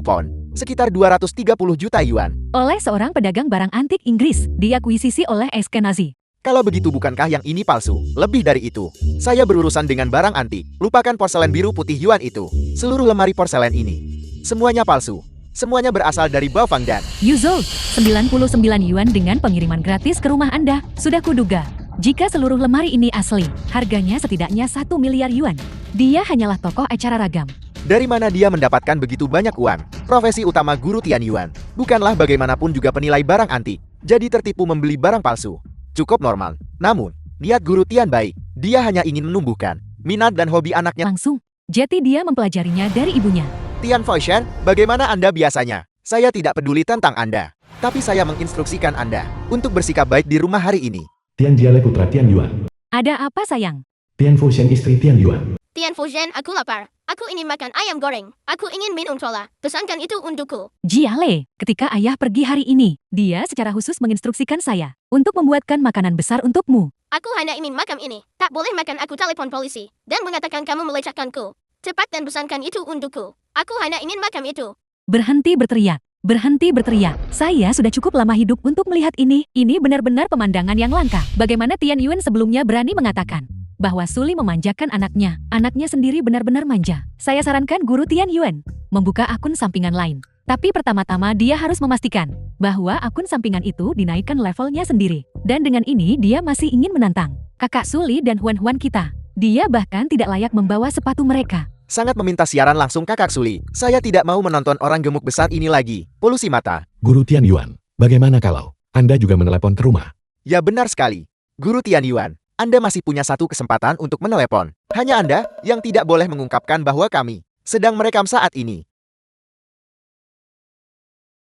pound. Sekitar 230 juta yuan. Oleh seorang pedagang barang antik Inggris, diakuisisi oleh Eskenazi. Kalau begitu bukankah yang ini palsu? Lebih dari itu, saya berurusan dengan barang antik. Lupakan porselen biru putih Yuan itu. Seluruh lemari porselen ini, semuanya palsu. Semuanya berasal dari Baofeng dan Yuzhou, 99 yuan dengan pengiriman gratis ke rumah Anda. Sudah kuduga. Jika seluruh lemari ini asli, harganya setidaknya 1 miliar yuan. Dia hanyalah tokoh acara ragam. Dari mana dia mendapatkan begitu banyak uang? Profesi utama guru Tian Yuan bukanlah bagaimanapun juga penilai barang antik. Jadi tertipu membeli barang palsu cukup normal. Namun, niat guru Tian baik. Dia hanya ingin menumbuhkan minat dan hobi anaknya. Langsung, jadi dia mempelajarinya dari ibunya. Tian Faishan, bagaimana Anda biasanya? Saya tidak peduli tentang Anda, tapi saya menginstruksikan Anda untuk bersikap baik di rumah hari ini. Tian Jiale putra Tian Yuan. Ada apa sayang? Tian Fuxian istri Tian Yuan. Tian Fujian, aku lapar. Aku ingin makan ayam goreng. Aku ingin minum cola. Pesankan itu untukku. Jiale, ketika ayah pergi hari ini, dia secara khusus menginstruksikan saya untuk membuatkan makanan besar untukmu. Aku hanya ingin makan ini. Tak boleh makan, aku telepon polisi. Dan mengatakan kamu melecehkanku. Cepat dan pesankan itu untukku. Aku hanya ingin makan itu. Berhenti berteriak. Berhenti berteriak. Saya sudah cukup lama hidup untuk melihat ini. Ini benar-benar pemandangan yang langka. Bagaimana Tian Yuan sebelumnya berani mengatakan bahwa Suli memanjakan anaknya. Anaknya sendiri benar-benar manja. Saya sarankan guru Tian Yuan membuka akun sampingan lain. Tapi pertama-tama dia harus memastikan bahwa akun sampingan itu dinaikkan levelnya sendiri. Dan dengan ini dia masih ingin menantang kakak Suli dan Huan-Huan kita. Dia bahkan tidak layak membawa sepatu mereka. Sangat meminta siaran langsung kakak Suli. Saya tidak mau menonton orang gemuk besar ini lagi. Polusi mata. Guru Tian Yuan, bagaimana kalau Anda juga menelepon ke rumah? Ya benar sekali. Guru Tian Yuan, Anda masih punya satu kesempatan untuk menelepon. Hanya Anda yang tidak boleh mengungkapkan bahwa kami sedang merekam saat ini.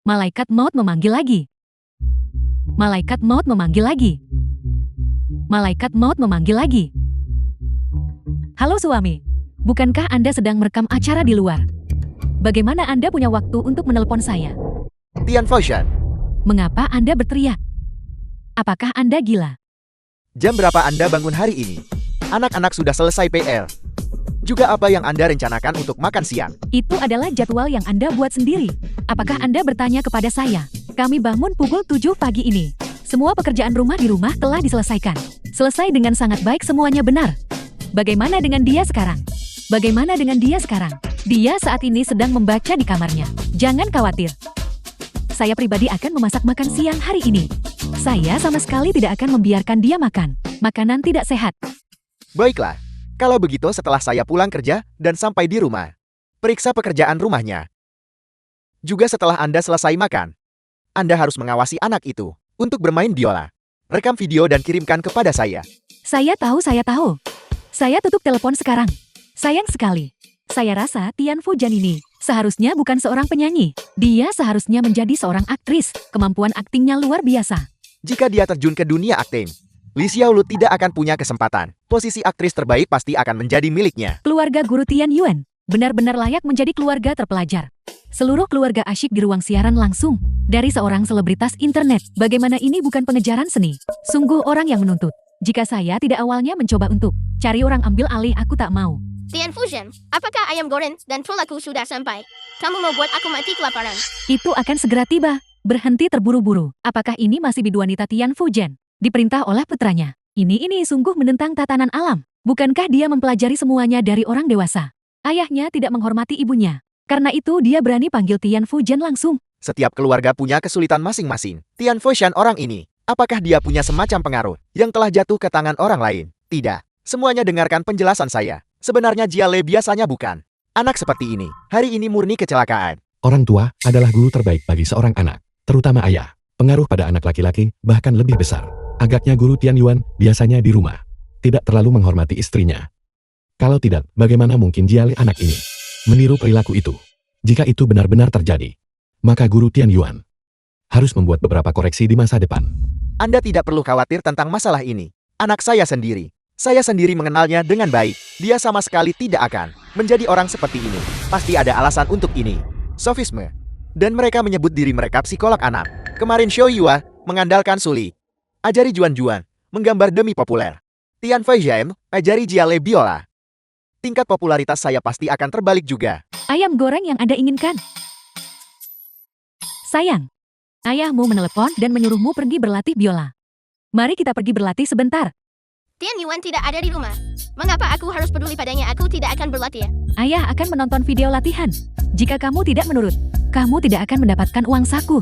Malaikat maut memanggil lagi. Malaikat maut memanggil lagi. Malaikat maut memanggil lagi. Halo suami, bukankah Anda sedang merekam acara di luar? Bagaimana Anda punya waktu untuk menelepon saya? Tian Faishan, Mengapa Anda berteriak? Apakah Anda gila? jam berapa Anda bangun hari ini? Anak-anak sudah selesai PR. Juga apa yang Anda rencanakan untuk makan siang? Itu adalah jadwal yang Anda buat sendiri. Apakah Anda bertanya kepada saya? Kami bangun pukul 7 pagi ini. Semua pekerjaan rumah di rumah telah diselesaikan. Selesai dengan sangat baik, semuanya benar. Bagaimana dengan dia sekarang? Bagaimana dengan dia sekarang? Dia saat ini sedang membaca di kamarnya. Jangan khawatir. Saya pribadi akan memasak makan siang hari ini. Saya sama sekali tidak akan membiarkan dia makan makanan tidak sehat. Baiklah, kalau begitu setelah saya pulang kerja dan sampai di rumah, periksa pekerjaan rumahnya. Juga setelah Anda selesai makan, Anda harus mengawasi anak itu untuk bermain biola. Rekam video dan kirimkan kepada saya. Saya tahu, saya tahu. Saya tutup telepon sekarang. Sayang sekali. Saya rasa Tian Fujian ini seharusnya bukan seorang penyanyi. Dia seharusnya menjadi seorang aktris. Kemampuan aktingnya luar biasa. Jika dia terjun ke dunia akting, Li Xiaolu tidak akan punya kesempatan. Posisi aktris terbaik pasti akan menjadi miliknya. Keluarga guru Tian Yuan benar-benar layak menjadi keluarga terpelajar. Seluruh keluarga asyik di ruang siaran langsung dari seorang selebritas internet. Bagaimana ini bukan pengejaran seni? Sungguh orang yang menuntut. Jika saya tidak awalnya mencoba untuk cari orang ambil alih, aku tak mau. Tian Fujian, apakah ayam goreng dan tulaku sudah sampai? Kamu mau buat aku mati kelaparan? Itu akan segera tiba. Berhenti terburu-buru. Apakah ini masih bidu wanita Tian Fujian? Diperintah oleh putranya. Ini sungguh menentang tatanan alam. Bukankah dia mempelajari semuanya dari orang dewasa? Ayahnya tidak menghormati ibunya. Karena itu dia berani panggil Tian Fujian langsung. Setiap keluarga punya kesulitan masing-masing. Tian Fujian orang ini, apakah dia punya semacam pengaruh yang telah jatuh ke tangan orang lain? Tidak. Semuanya dengarkan penjelasan saya. Sebenarnya Jia Le biasanya bukan anak seperti ini. Hari ini murni kecelakaan. Orang tua adalah guru terbaik bagi seorang anak, terutama ayah. Pengaruh pada anak laki-laki bahkan lebih besar. Agaknya guru Tian Yuan biasanya di rumah. Tidak terlalu menghormati istrinya. Kalau tidak, bagaimana mungkin Jia Le anak ini meniru perilaku itu? Jika itu benar-benar terjadi, maka guru Tian Yuan harus membuat beberapa koreksi di masa depan. Anda tidak perlu khawatir tentang masalah ini. Anak saya sendiri mengenalnya dengan baik. Dia sama sekali tidak akan menjadi orang seperti ini. Pasti ada alasan untuk ini. Sofisme. Dan mereka menyebut diri mereka psikolog anak. Kemarin Xiao Yua mengandalkan Suli. Ajari Juan-Juan menggambar demi populer. Tian Fujian ajari Jia Le biola. Tingkat popularitas saya pasti akan terbalik juga. Ayam goreng yang Anda inginkan. Sayang, ayahmu menelepon dan menyuruhmu pergi berlatih biola. Mari kita pergi berlatih sebentar. Tian Yuan tidak ada di rumah. Mengapa aku harus peduli padanya? Aku tidak akan berlatih. Ayah akan menonton video latihan. Jika kamu tidak menurut, kamu tidak akan mendapatkan uang saku.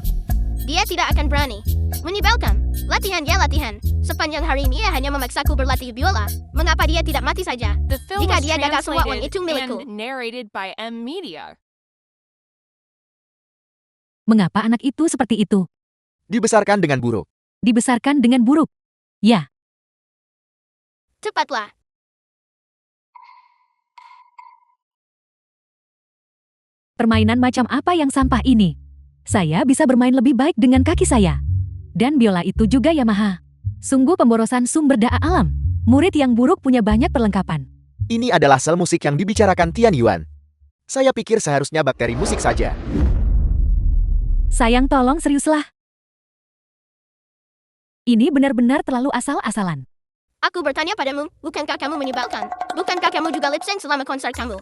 Dia tidak akan berani. Menyebalkan. Latihan ya latihan. Sepanjang hari ini ia hanya memaksaku berlatih biola. Mengapa dia tidak mati saja? The film Jika was dia gagal semua uang translated itu milikku. and narrated by M Media. Mengapa anak itu seperti itu? Dibesarkan dengan buruk. Dibesarkan dengan buruk. Ya, Cepatlah. permainan macam apa yang sampah ini? Saya bisa bermain lebih baik dengan kaki saya. Dan biola itu juga Yamaha. Sungguh pemborosan sumber daya alam. Murid yang buruk punya banyak perlengkapan. Ini adalah sel musik yang dibicarakan Tian Yuan. Saya pikir seharusnya bakteri musik saja. Sayang, tolong seriuslah. Ini benar-benar terlalu asal-asalan. Aku bertanya padamu, bukankah kamu menyebalkan? Bukankah kamu juga lip sync selama konser kamu?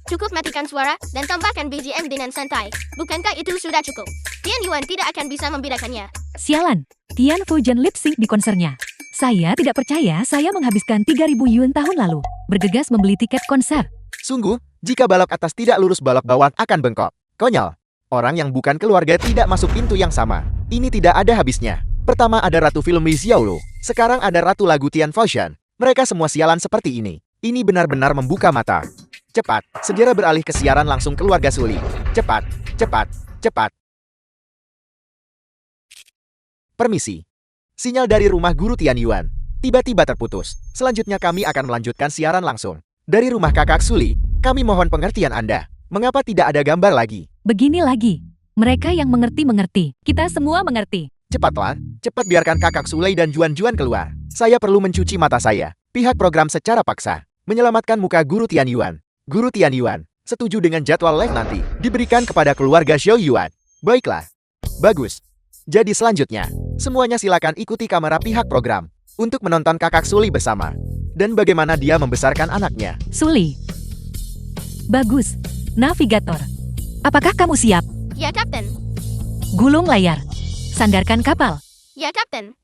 Cukup matikan suara dan tambahkan BGM dengan santai. Bukankah itu sudah cukup? Tian Yuan tidak akan bisa membedakannya. Sialan, Tian Fujian lip sync di konsernya. Saya tidak percaya saya menghabiskan 3.000 yuan tahun lalu. Bergegas membeli tiket konser. Sungguh, jika balok atas tidak lurus balok bawah akan bengkok. Konyol. Orang yang bukan keluarga tidak masuk pintu yang sama. Ini tidak ada habisnya. Pertama ada ratu film Li Xiaolu. Sekarang ada ratu lagu Tian Fujian. Mereka semua sialan seperti ini. Ini benar-benar membuka mata. Cepat, segera beralih ke siaran langsung keluarga Suli. Cepat, cepat, cepat. Permisi. Sinyal dari rumah guru Tian Yuan tiba-tiba terputus. Selanjutnya kami akan melanjutkan siaran langsung. Dari rumah kakak Suli, kami mohon pengertian Anda. Mengapa tidak ada gambar lagi? Begini lagi. Mereka yang mengerti. Kita semua mengerti. Cepatlah, cepat biarkan kakak Suli dan Juan-Juan keluar. Saya perlu mencuci mata saya. Pihak program secara paksa menyelamatkan muka guru Tian Yuan. Guru Tian Yuan setuju dengan jadwal live nanti diberikan kepada keluarga Xiao Yuan. Baiklah. Bagus. Jadi selanjutnya, semuanya silakan ikuti kamera pihak program untuk menonton kakak Suli bersama. Dan bagaimana dia membesarkan anaknya. Suli. Bagus. Navigator. Apakah kamu siap? Ya, Kapten. Gulung layar. Sandarkan kapal. Ya, Kapten.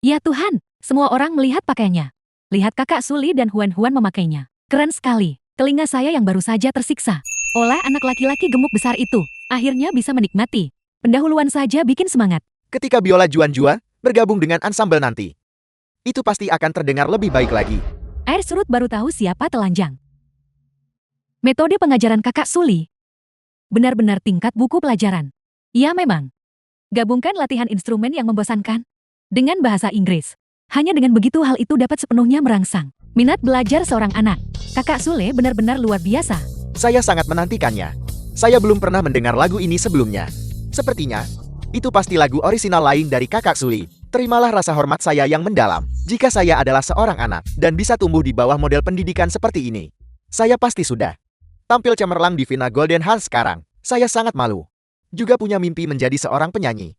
Ya Tuhan, semua orang melihat pakainya. Lihat kakak Suli dan Huan-Huan memakainya. Keren sekali. Telinga saya yang baru saja tersiksa oleh anak laki-laki gemuk besar itu. Akhirnya bisa menikmati. Pendahuluan saja bikin semangat. Ketika biola Juan-Juan bergabung dengan ansambel nanti, itu pasti akan terdengar lebih baik lagi. Air surut baru tahu siapa telanjang. Metode pengajaran Kakak Suli benar-benar tingkat buku pelajaran. Ya memang. Gabungkan latihan instrumen yang membosankan dengan bahasa Inggris. Hanya dengan begitu hal itu dapat sepenuhnya merangsang minat belajar seorang anak. Kakak Sule benar-benar luar biasa. Saya sangat menantikannya. Saya belum pernah mendengar lagu ini sebelumnya. Sepertinya, itu pasti lagu orisinal lain dari Kakak Suli. Terimalah rasa hormat saya yang mendalam. Jika saya adalah seorang anak dan bisa tumbuh di bawah model pendidikan seperti ini, saya pasti sudah tampil cemerlang di final Golden Heart sekarang. Saya sangat malu. Juga punya mimpi menjadi seorang penyanyi.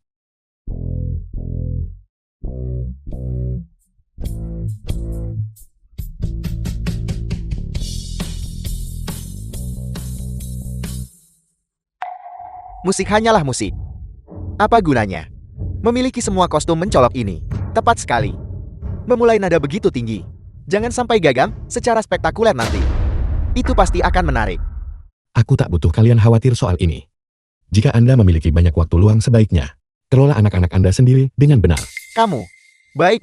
Musik hanyalah musik. Apa gunanya? Memiliki semua kostum mencolok ini. Tepat sekali. Memulai nada begitu tinggi. Jangan sampai gagal secara spektakuler nanti. Itu pasti akan menarik. Aku tak butuh kalian khawatir soal ini. Jika Anda memiliki banyak waktu luang sebaiknya, kelola anak-anak Anda sendiri dengan benar. Kamu. Baik.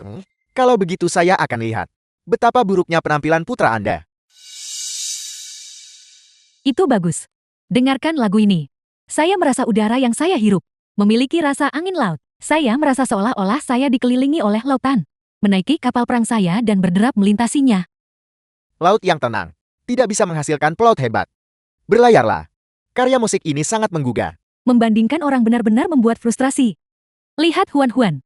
Kalau begitu saya akan lihat betapa buruknya penampilan putra Anda. Itu bagus. Dengarkan lagu ini. Saya merasa udara yang saya hirup memiliki rasa angin laut. Saya merasa seolah-olah saya dikelilingi oleh lautan. Menaiki kapal perang saya dan berderap melintasinya. Laut yang tenang tidak bisa menghasilkan pelaut hebat. Berlayarlah. Karya musik ini sangat menggugah. Membandingkan orang benar-benar membuat frustrasi. Lihat Huan.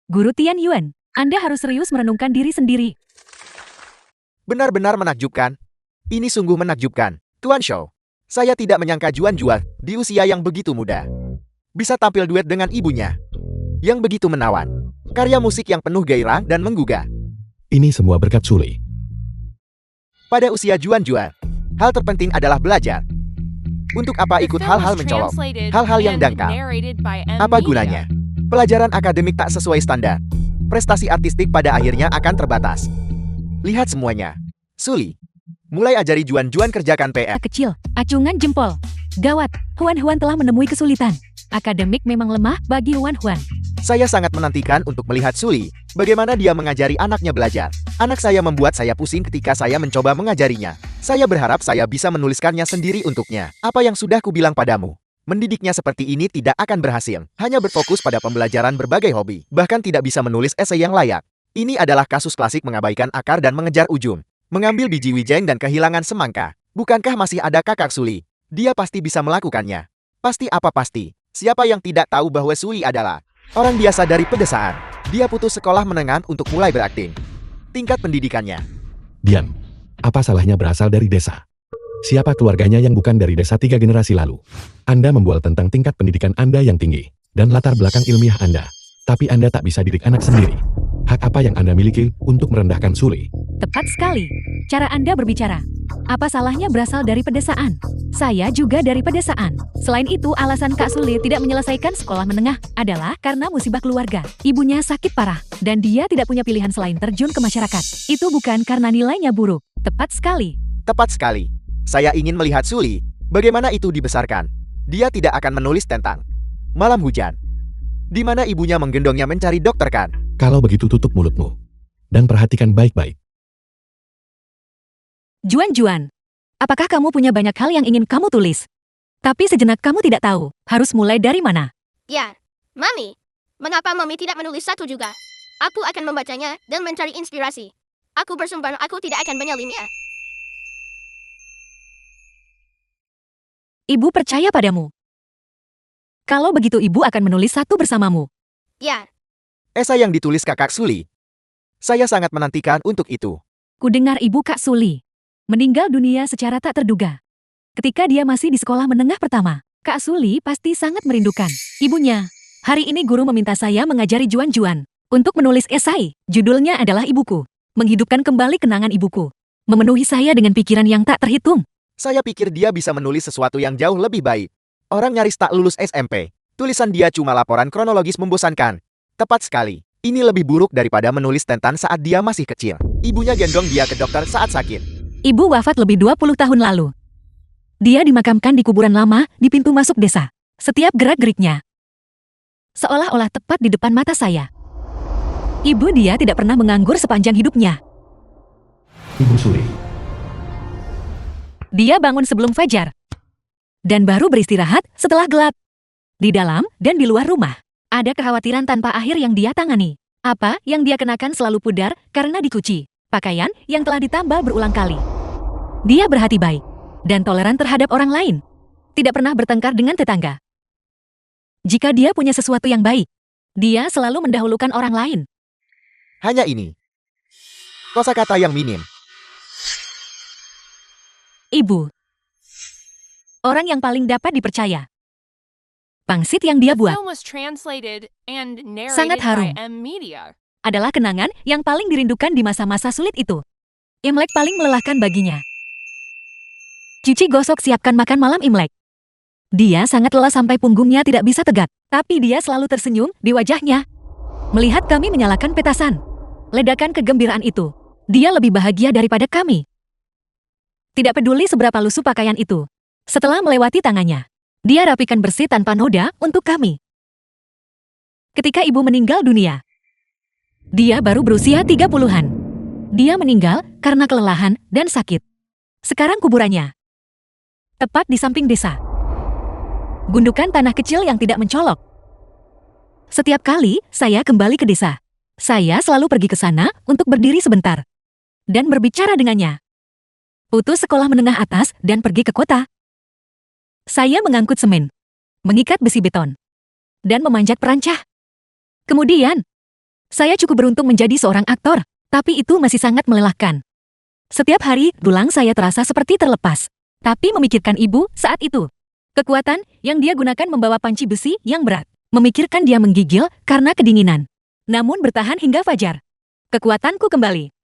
Guru Tian Yuan, Anda harus serius merenungkan diri sendiri. Benar-benar menakjubkan. Ini sungguh menakjubkan. Tuan Shou, saya tidak menyangka Juan di usia yang begitu muda bisa tampil duet dengan ibunya yang begitu menawan. Karya musik yang penuh gairah dan menggugah. Ini semua berkat Suli. Pada usia Juan, hal terpenting adalah belajar. Untuk apa The ikut film hal-hal was mencolok, translated hal-hal yang and dangkal? narrated by M. Apa Media. gunanya? Pelajaran akademik tak sesuai standar. Prestasi artistik pada akhirnya akan terbatas. Lihat semuanya. Suli, mulai ajari Juan kerjakan PR. Kecil, acungan jempol. Gawat, Huan telah menemui kesulitan. Akademik memang lemah bagi Huan. Saya sangat menantikan untuk melihat Suli, bagaimana dia mengajari anaknya belajar. Anak saya membuat saya pusing ketika saya mencoba mengajarinya. Saya berharap saya bisa menuliskannya sendiri untuknya. Apa yang sudah kubilang padamu? Mendidiknya seperti ini tidak akan berhasil. Hanya berfokus pada pembelajaran berbagai hobi. Bahkan tidak bisa menulis esai yang layak. Ini adalah kasus klasik mengabaikan akar dan mengejar ujung. Mengambil biji wijeng dan kehilangan semangka. Bukankah masih ada Kakak Suli? Dia pasti bisa melakukannya. Pasti apa pasti? Siapa yang tidak tahu bahwa Suli adalah orang biasa dari pedesaan? Dia putus sekolah menengah untuk mulai berakting. Tingkat pendidikannya. Diam. Apa salahnya berasal dari desa? Siapa keluarganya yang bukan dari desa 3 generasi lalu? Anda membual tentang tingkat pendidikan Anda yang tinggi dan latar belakang ilmiah Anda. Tapi Anda tak bisa didik anak sendiri. Hak apa yang Anda miliki untuk merendahkan Suli? Tepat sekali. Cara Anda berbicara. Apa salahnya berasal dari pedesaan? Saya juga dari pedesaan. Selain itu, alasan Kak Suli tidak menyelesaikan sekolah menengah adalah karena musibah keluarga. Ibunya sakit parah, dan dia tidak punya pilihan selain terjun ke masyarakat. Itu bukan karena nilainya buruk. Tepat sekali. Tepat sekali. Saya ingin melihat Suli, bagaimana itu dibesarkan. Dia tidak akan menulis tentang malam hujan, di mana ibunya menggendongnya mencari dokter kan? Kalau begitu tutup mulutmu dan perhatikan baik-baik. Juan, apakah kamu punya banyak hal yang ingin kamu tulis? Tapi sejenak kamu tidak tahu, harus mulai dari mana? Ya, Mami. Mengapa Mami tidak menulis satu juga? Aku akan membacanya dan mencari inspirasi. Aku bersumpah aku tidak akan menyalinya. Ibu percaya padamu. Kalau begitu ibu akan menulis satu bersamamu. Ya, Esai yang ditulis Kakak Suli. Saya sangat menantikan untuk itu. Kudengar ibu Kak Suli meninggal dunia secara tak terduga. Ketika dia masih di sekolah menengah pertama, Kak Suli pasti sangat merindukan ibunya. Hari ini guru meminta saya mengajari Juan untuk menulis esai. Judulnya adalah Ibuku. Menghidupkan kembali kenangan ibuku. Memenuhi saya dengan pikiran yang tak terhitung. Saya pikir dia bisa menulis sesuatu yang jauh lebih baik. Orang nyaris tak lulus SMP. Tulisan dia cuma laporan kronologis membosankan. Tepat sekali. Ini lebih buruk daripada menulis tentang saat dia masih kecil. Ibunya gendong dia ke dokter saat sakit. Ibu wafat lebih 20 tahun lalu. Dia dimakamkan di kuburan lama di pintu masuk desa. Setiap gerak-geriknya seolah-olah tepat di depan mata saya. Ibu dia tidak pernah menganggur sepanjang hidupnya. Ibu Suli. Dia bangun sebelum fajar. Dan baru beristirahat setelah gelap. Di dalam dan di luar rumah, ada kekhawatiran tanpa akhir yang dia tangani. Apa yang dia kenakan selalu pudar karena dicuci. Pakaian yang telah ditambal berulang kali. Dia berhati baik dan toleran terhadap orang lain. Tidak pernah bertengkar dengan tetangga. Jika dia punya sesuatu yang baik, dia selalu mendahulukan orang lain. Hanya ini. Kosakata yang minim. Ibu. Orang yang paling dapat dipercaya. Pangsit yang dia The buat film was translated and Sangat narrated harum. by M Media. adalah kenangan yang paling dirindukan di masa-masa sulit itu. Imlek paling melelahkan baginya. Cuci gosok siapkan makan malam Imlek. Dia sangat lelah sampai punggungnya tidak bisa tegak, tapi dia selalu tersenyum di wajahnya. Melihat kami menyalakan petasan. Ledakan kegembiraan itu. Dia lebih bahagia daripada kami. Tidak peduli seberapa lusuh pakaian itu. Setelah melewati tangannya, dia rapikan bersih tanpa noda untuk kami. Ketika ibu meninggal dunia, dia baru berusia 30-an. Dia meninggal karena kelelahan dan sakit. Sekarang kuburannya tepat di samping desa. Gundukan tanah kecil yang tidak mencolok. Setiap kali saya kembali ke desa, saya selalu pergi ke sana untuk berdiri sebentar dan berbicara dengannya. Putus sekolah menengah atas dan pergi ke kota. Saya mengangkut semen, mengikat besi beton, dan memanjat perancah. Kemudian, saya cukup beruntung menjadi seorang aktor, tapi itu masih sangat melelahkan. Setiap hari, tulang saya terasa seperti terlepas. Tapi memikirkan ibu saat itu. Kekuatan yang dia gunakan membawa panci besi yang berat. Memikirkan dia menggigil karena kedinginan. Namun bertahan hingga fajar. Kekuatanku kembali.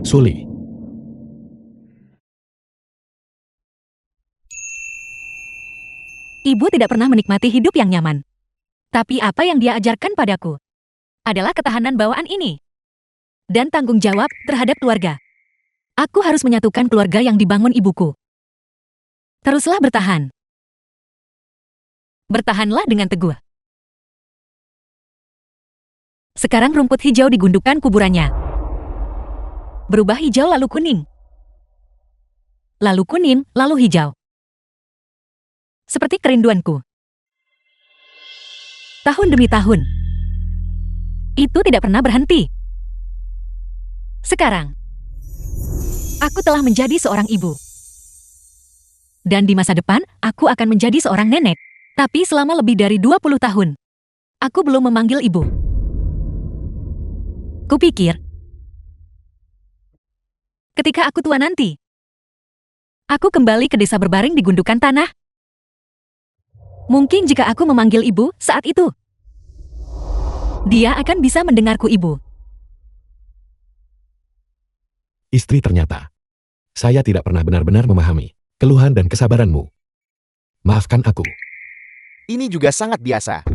Suli. Ibu tidak pernah menikmati hidup yang nyaman. Tapi apa yang dia ajarkan padaku adalah ketahanan bawaan ini. Dan tanggung jawab terhadap keluarga. Aku harus menyatukan keluarga yang dibangun ibuku. Teruslah bertahan. Bertahanlah dengan teguh. Sekarang rumput hijau digundukkan kuburannya. Berubah hijau lalu kuning. Lalu kuning, lalu hijau. Seperti kerinduanku. Tahun demi tahun. Itu tidak pernah berhenti. Sekarang, aku telah menjadi seorang ibu. Dan di masa depan, aku akan menjadi seorang nenek. Tapi selama lebih dari 20 tahun, aku belum memanggil ibu. Kupikir, ketika aku tua nanti, aku kembali ke desa berbaring di gundukan tanah. Mungkin jika aku memanggil ibu saat itu, dia akan bisa mendengarku ibu. Istri ternyata. Saya tidak pernah benar-benar memahami keluhan dan kesabaranmu. Maafkan aku. Ini juga sangat biasa.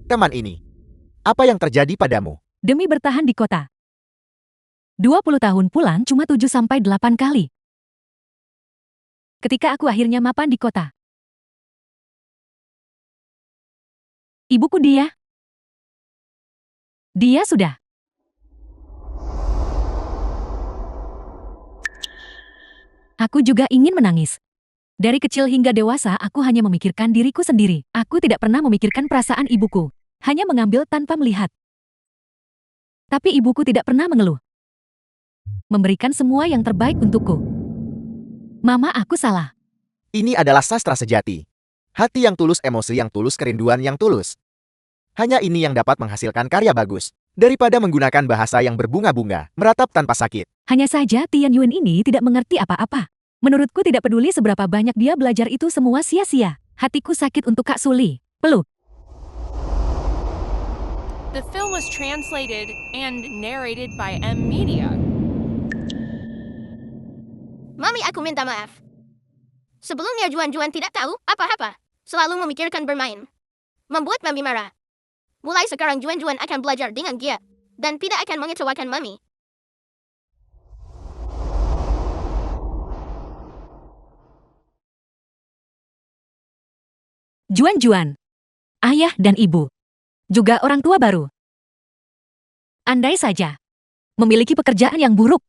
Teman ini, apa yang terjadi padamu? Demi bertahan di kota. 20 tahun pulang cuma 7-8 kali. Ketika aku akhirnya mapan di kota. Ibuku dia. Dia sudah. Aku juga ingin menangis. Dari kecil hingga dewasa aku hanya memikirkan diriku sendiri. Aku tidak pernah memikirkan perasaan ibuku. Hanya mengambil tanpa melihat. Tapi ibuku tidak pernah mengeluh. Memberikan semua yang terbaik untukku. Mama, aku salah. Ini adalah sastra sejati. Hati yang tulus, emosi yang tulus, kerinduan yang tulus. Hanya ini yang dapat menghasilkan karya bagus. Daripada menggunakan bahasa yang berbunga-bunga, meratap tanpa sakit. Hanya saja Tian Yun ini tidak mengerti apa-apa. Menurutku tidak peduli seberapa banyak dia belajar itu semua sia-sia. Hatiku sakit untuk Kak Suli. Peluk. The film was translated and narrated by M Media. Mami, aku minta maaf. Sebelumnya Juan-Juan tidak tahu apa-apa. Selalu memikirkan bermain. Membuat Mami marah. Mulai sekarang Juan-Juan akan belajar dengan giat. Dan tidak akan mengecewakan Mami. Juan-Juan. Ayah dan ibu. Juga orang tua baru. Andai saja memiliki pekerjaan yang buruk.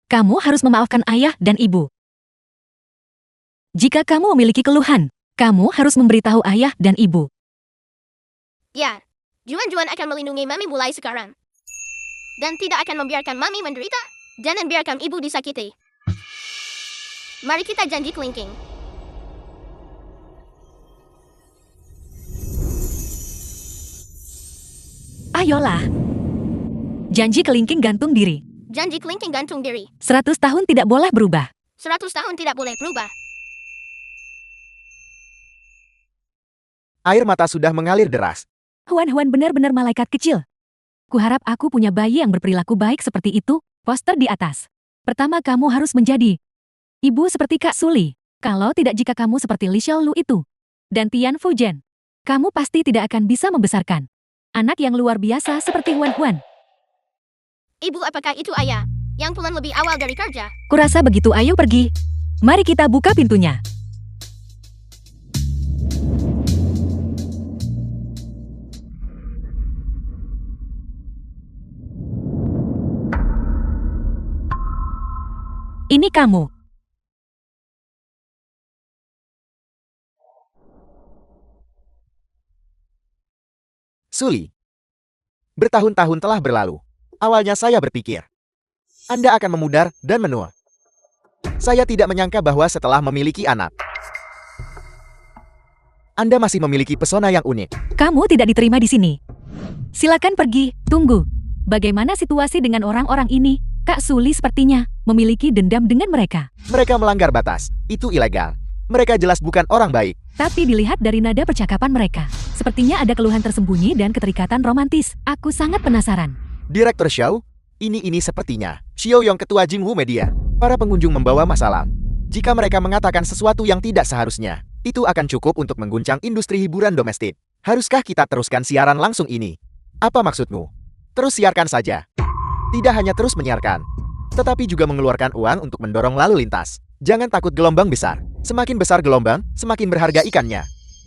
Kamu harus memaafkan ayah dan ibu. Jika kamu memiliki keluhan, kamu harus memberitahu ayah dan ibu. Ya, Juan akan melindungi Mami mulai sekarang. Dan tidak akan membiarkan Mami menderita. Jangan biarkan ibu disakiti. Mari kita janji kelingking. Ayolah. Janji kelingking gantung diri. Janji kelingking gantung diri. 100 tahun tidak boleh berubah. 100 tahun tidak boleh berubah. Air mata sudah mengalir deras. Huan benar-benar malaikat kecil. Kuharap aku punya bayi yang berperilaku baik seperti itu. Poster di atas. Pertama kamu harus menjadi ibu seperti Kak Suli. Kalau tidak jika kamu seperti Li Xiaolu itu. Dan Tian Fujian. Kamu pasti tidak akan bisa membesarkan anak yang luar biasa seperti Huan. Ibu, apakah itu ayah? Yang pulang lebih awal dari kerja. Kurasa begitu, ayo pergi. Mari kita buka pintunya. Ini kamu. Suli. Bertahun-tahun telah berlalu. Awalnya saya berpikir, Anda akan memudar dan menua. Saya tidak menyangka bahwa setelah memiliki anak, Anda masih memiliki pesona yang unik. Kamu tidak diterima di sini. Silakan pergi, tunggu. Bagaimana situasi dengan orang-orang ini? Kak Suli sepertinya memiliki dendam dengan mereka. Mereka melanggar batas. Itu ilegal. Mereka jelas bukan orang baik. Tapi dilihat dari nada percakapan mereka, sepertinya ada keluhan tersembunyi dan keterikatan romantis. Aku sangat penasaran. Direktur Xiao, ini sepertinya Xiao Yong, ketua Jingwu Media. Para pengunjung membawa masalah. Jika mereka mengatakan sesuatu yang tidak seharusnya, itu akan cukup untuk mengguncang industri hiburan domestik. Haruskah kita teruskan siaran langsung ini? Apa maksudmu? Terus siarkan saja. Tidak hanya terus menyiarkan, tetapi juga mengeluarkan uang untuk mendorong lalu lintas. Jangan takut gelombang besar. Semakin besar gelombang, semakin berharga ikannya.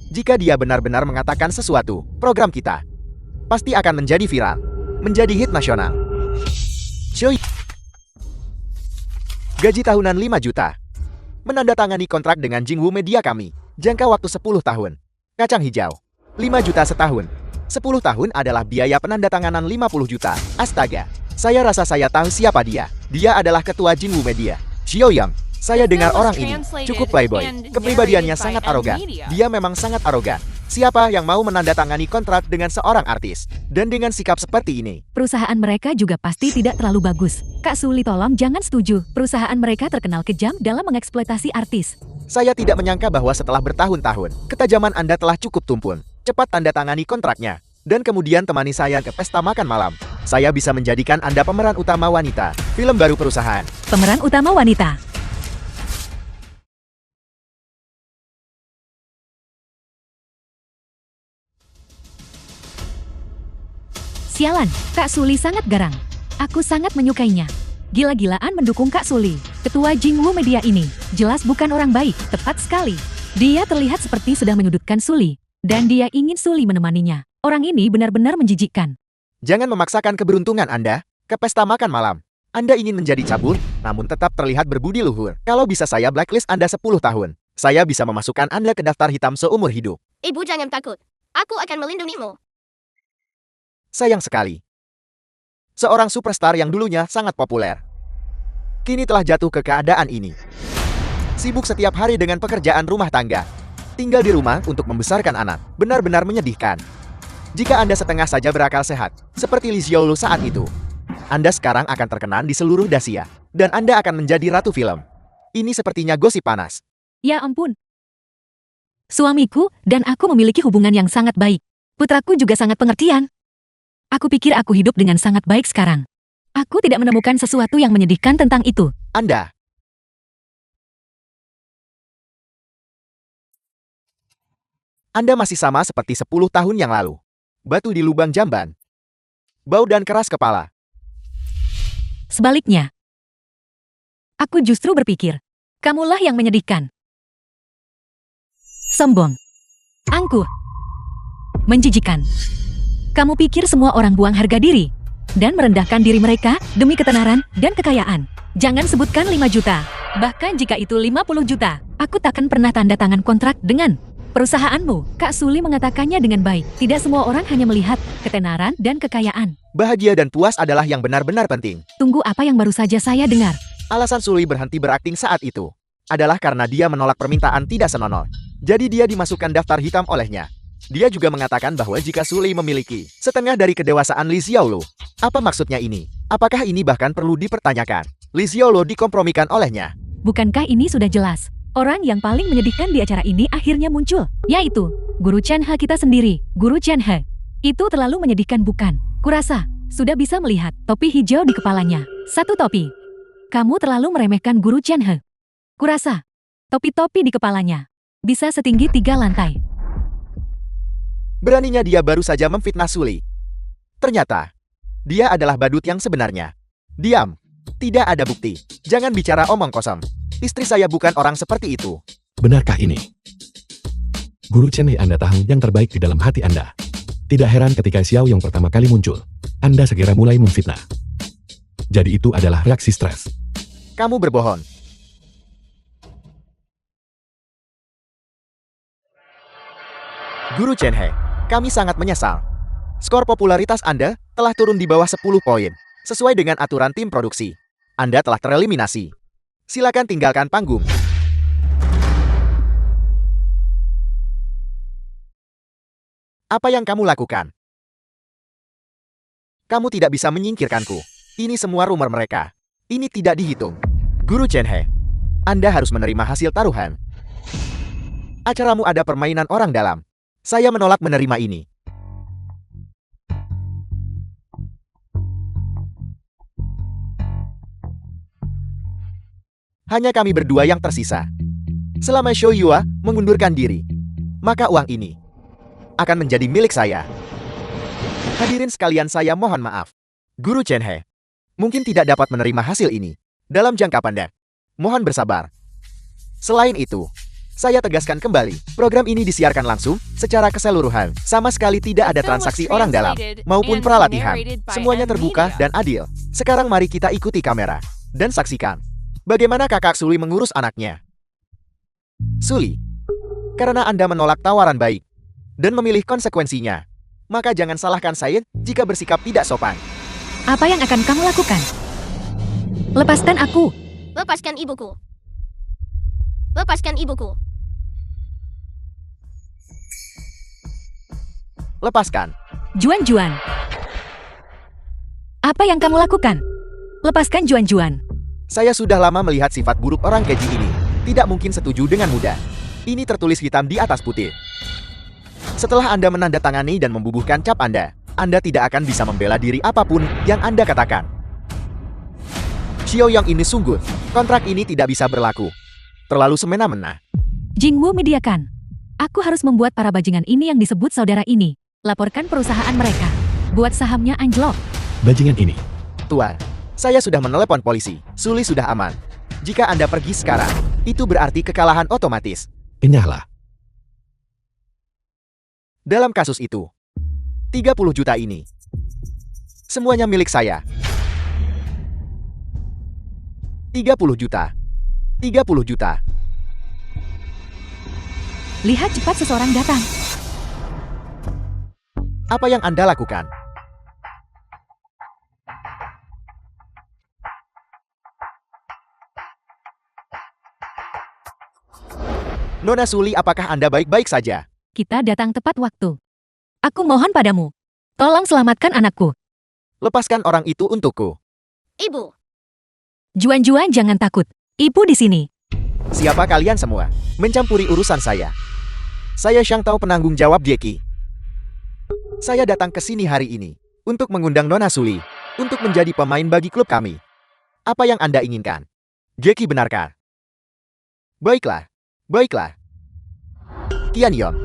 Jika dia benar-benar mengatakan sesuatu, program kita pasti akan menjadi viral, menjadi hit nasional. Show. Gaji tahunan 5 juta. Menandatangani kontrak dengan Jingwu Media kami. Jangka waktu 10 tahun. Kacang hijau. 5 juta setahun. 10 tahun adalah biaya penandatanganan 50 juta. Astaga. Saya rasa saya tahu siapa dia. Dia adalah ketua Jingwu Media, Xiao Yang. Saya dengar orang ini cukup playboy. Kepribadiannya sangat arogan. Dia memang sangat arogan. Siapa yang mau menandatangani kontrak dengan seorang artis? Dan dengan sikap seperti ini, Perusahaan mereka juga pasti tidak terlalu bagus. Kak Suli, tolong jangan setuju. Perusahaan mereka terkenal kejam dalam mengeksploitasi artis. saya tidak menyangka bahwa setelah bertahun-tahun, ketajaman Anda telah cukup tumpul. Cepat tanda tangani kontraknya. Dan kemudian temani saya ke pesta makan malam. Saya bisa menjadikan Anda pemeran utama wanita. Film baru perusahaan. Pemeran utama wanita. Sialan, Kak Suli sangat garang. Aku sangat menyukainya. Gila-gilaan mendukung Kak Suli. Ketua Jingwu Media ini jelas bukan orang baik, tepat sekali. Dia terlihat seperti sedang menyudutkan Suli. Dan dia ingin Suli menemaninya. Orang ini benar-benar menjijikkan. Jangan memaksakan keberuntungan Anda ke pesta makan malam. Anda ingin menjadi cabul, namun tetap terlihat berbudi luhur. Kalau bisa saya blacklist Anda 10 tahun. Saya bisa memasukkan Anda ke daftar hitam seumur hidup. Ibu, jangan takut. Aku akan melindungimu. Sayang sekali. Seorang superstar yang dulunya sangat populer, kini telah jatuh ke keadaan ini. Sibuk setiap hari dengan pekerjaan rumah tangga. Tinggal di rumah untuk membesarkan anak. Benar-benar menyedihkan. Jika Anda setengah saja berakal sehat, seperti Li Xiaolu saat itu, Anda sekarang akan terkenal di seluruh Dacia. Dan Anda akan menjadi ratu film. Ini sepertinya gosip panas. Ya ampun. Suamiku dan aku memiliki hubungan yang sangat baik. Putraku juga sangat pengertian. Aku pikir aku hidup dengan sangat baik sekarang. Aku tidak menemukan sesuatu yang menyedihkan tentang itu. Anda masih sama seperti 10 tahun yang lalu. Batu di lubang jamban. Bau dan keras kepala. Sebaliknya, aku justru berpikir, kamulah yang menyedihkan. Sombong. Angkuh. Menjijikan. Kamu pikir semua orang buang harga diri dan merendahkan diri mereka demi ketenaran dan kekayaan. Jangan sebutkan 5 juta. Bahkan jika itu 50 juta, aku takkan pernah tanda tangan kontrak dengan perusahaanmu. Kak Suli mengatakannya dengan baik. Tidak semua orang hanya melihat ketenaran dan kekayaan. Bahagia dan puas adalah yang benar-benar penting. Tunggu, apa yang baru saja saya dengar? Alasan Suli berhenti berakting saat itu adalah karena dia menolak permintaan tidak senonoh. Jadi dia dimasukkan daftar hitam olehnya. Dia juga mengatakan bahwa jika Suli memiliki setengah dari kedewasaan Li Xiaolu. Apa maksudnya ini? Apakah ini bahkan perlu dipertanyakan? Li Xiaolu dikompromikan olehnya. Bukankah ini sudah jelas? Orang yang paling menyedihkan di acara ini akhirnya muncul, yaitu Guru Chen He kita sendiri. Guru Chen He. Itu terlalu menyedihkan, bukan? Kurasa sudah bisa melihat topi hijau di kepalanya. Satu topi. Kamu terlalu meremehkan Guru Chen He. Kurasa topi-topi di kepalanya bisa setinggi 3 lantai. Beraninya dia baru saja memfitnah Suli. Ternyata dia adalah badut yang sebenarnya. Diam. Tidak ada bukti. Jangan bicara omong kosong. Istri saya bukan orang seperti itu. Benarkah ini? Guru Chen He, Anda tahu yang terbaik di dalam hati Anda. Tidak heran ketika Xiao yang pertama kali muncul, Anda segera mulai memfitnah. Jadi itu adalah reaksi stres. Kamu berbohong. Guru Chen He, kami sangat menyesal. Skor popularitas Anda telah turun di bawah 10 poin. Sesuai dengan aturan tim produksi, Anda telah tereliminasi. Silakan tinggalkan panggung. Apa yang kamu lakukan? Kamu tidak bisa menyingkirkanku. Ini semua rumor mereka. Ini tidak dihitung. Guru Chen He, Anda harus menerima hasil taruhan. Acaramu ada permainan orang dalam. Saya menolak menerima ini. Hanya kami berdua yang tersisa. Selama Shou Yua mengundurkan diri, maka uang ini akan menjadi milik saya. Hadirin sekalian, saya mohon maaf. Guru Chen He mungkin tidak dapat menerima hasil ini dalam jangka pendek. Mohon bersabar. Selain itu, saya tegaskan kembali, program ini disiarkan langsung secara keseluruhan. Sama sekali tidak ada transaksi orang dalam maupun peralatihan. Semuanya terbuka dan adil. Sekarang mari kita ikuti kamera dan saksikan bagaimana kakak Suli mengurus anaknya. Suli, karena Anda menolak tawaran baik dan memilih konsekuensinya, maka jangan salahkan saya jika bersikap tidak sopan. Apa yang akan kamu lakukan? Lepaskan aku. Lepaskan ibuku. Lepaskan ibuku. Lepaskan. Juan-Juan. Apa yang kamu lakukan? Lepaskan Juan-Juan. Saya sudah lama melihat sifat buruk orang keji ini. Tidak mungkin setuju dengan mudah. Ini tertulis hitam di atas putih. Setelah Anda menandatangani dan membubuhkan cap Anda tidak akan bisa membela diri apapun yang Anda katakan. Xiao yang ini sungguh, kontrak ini tidak bisa berlaku. Terlalu semena-mena. Jingwu mediakan. Aku harus membuat para bajingan ini yang disebut saudara ini. Laporkan perusahaan mereka. Buat sahamnya anjlok. Bajingan ini. Tuan, saya sudah menelepon polisi. Suli sudah aman. Jika Anda pergi sekarang, itu berarti kekalahan otomatis. Enyahlah. Dalam kasus itu, 30 juta ini semuanya milik saya. 30 juta. 30 juta. Lihat cepat seseorang datang. Apa yang Anda lakukan? Nona Suli, apakah Anda baik-baik saja? Kita datang tepat waktu. Aku mohon padamu. Tolong selamatkan anakku. Lepaskan orang itu untukku. Ibu. Juan-Juan, jangan takut. Ibu di sini. Siapa kalian semua? Mencampuri urusan saya. Saya Shang Tao, penanggung jawab Jackie. Saya datang ke sini hari ini untuk mengundang Nona Suli untuk menjadi pemain bagi klub kami. Apa yang Anda inginkan? Jackie, benarkah? Baiklah. Baiklah. Tianyon.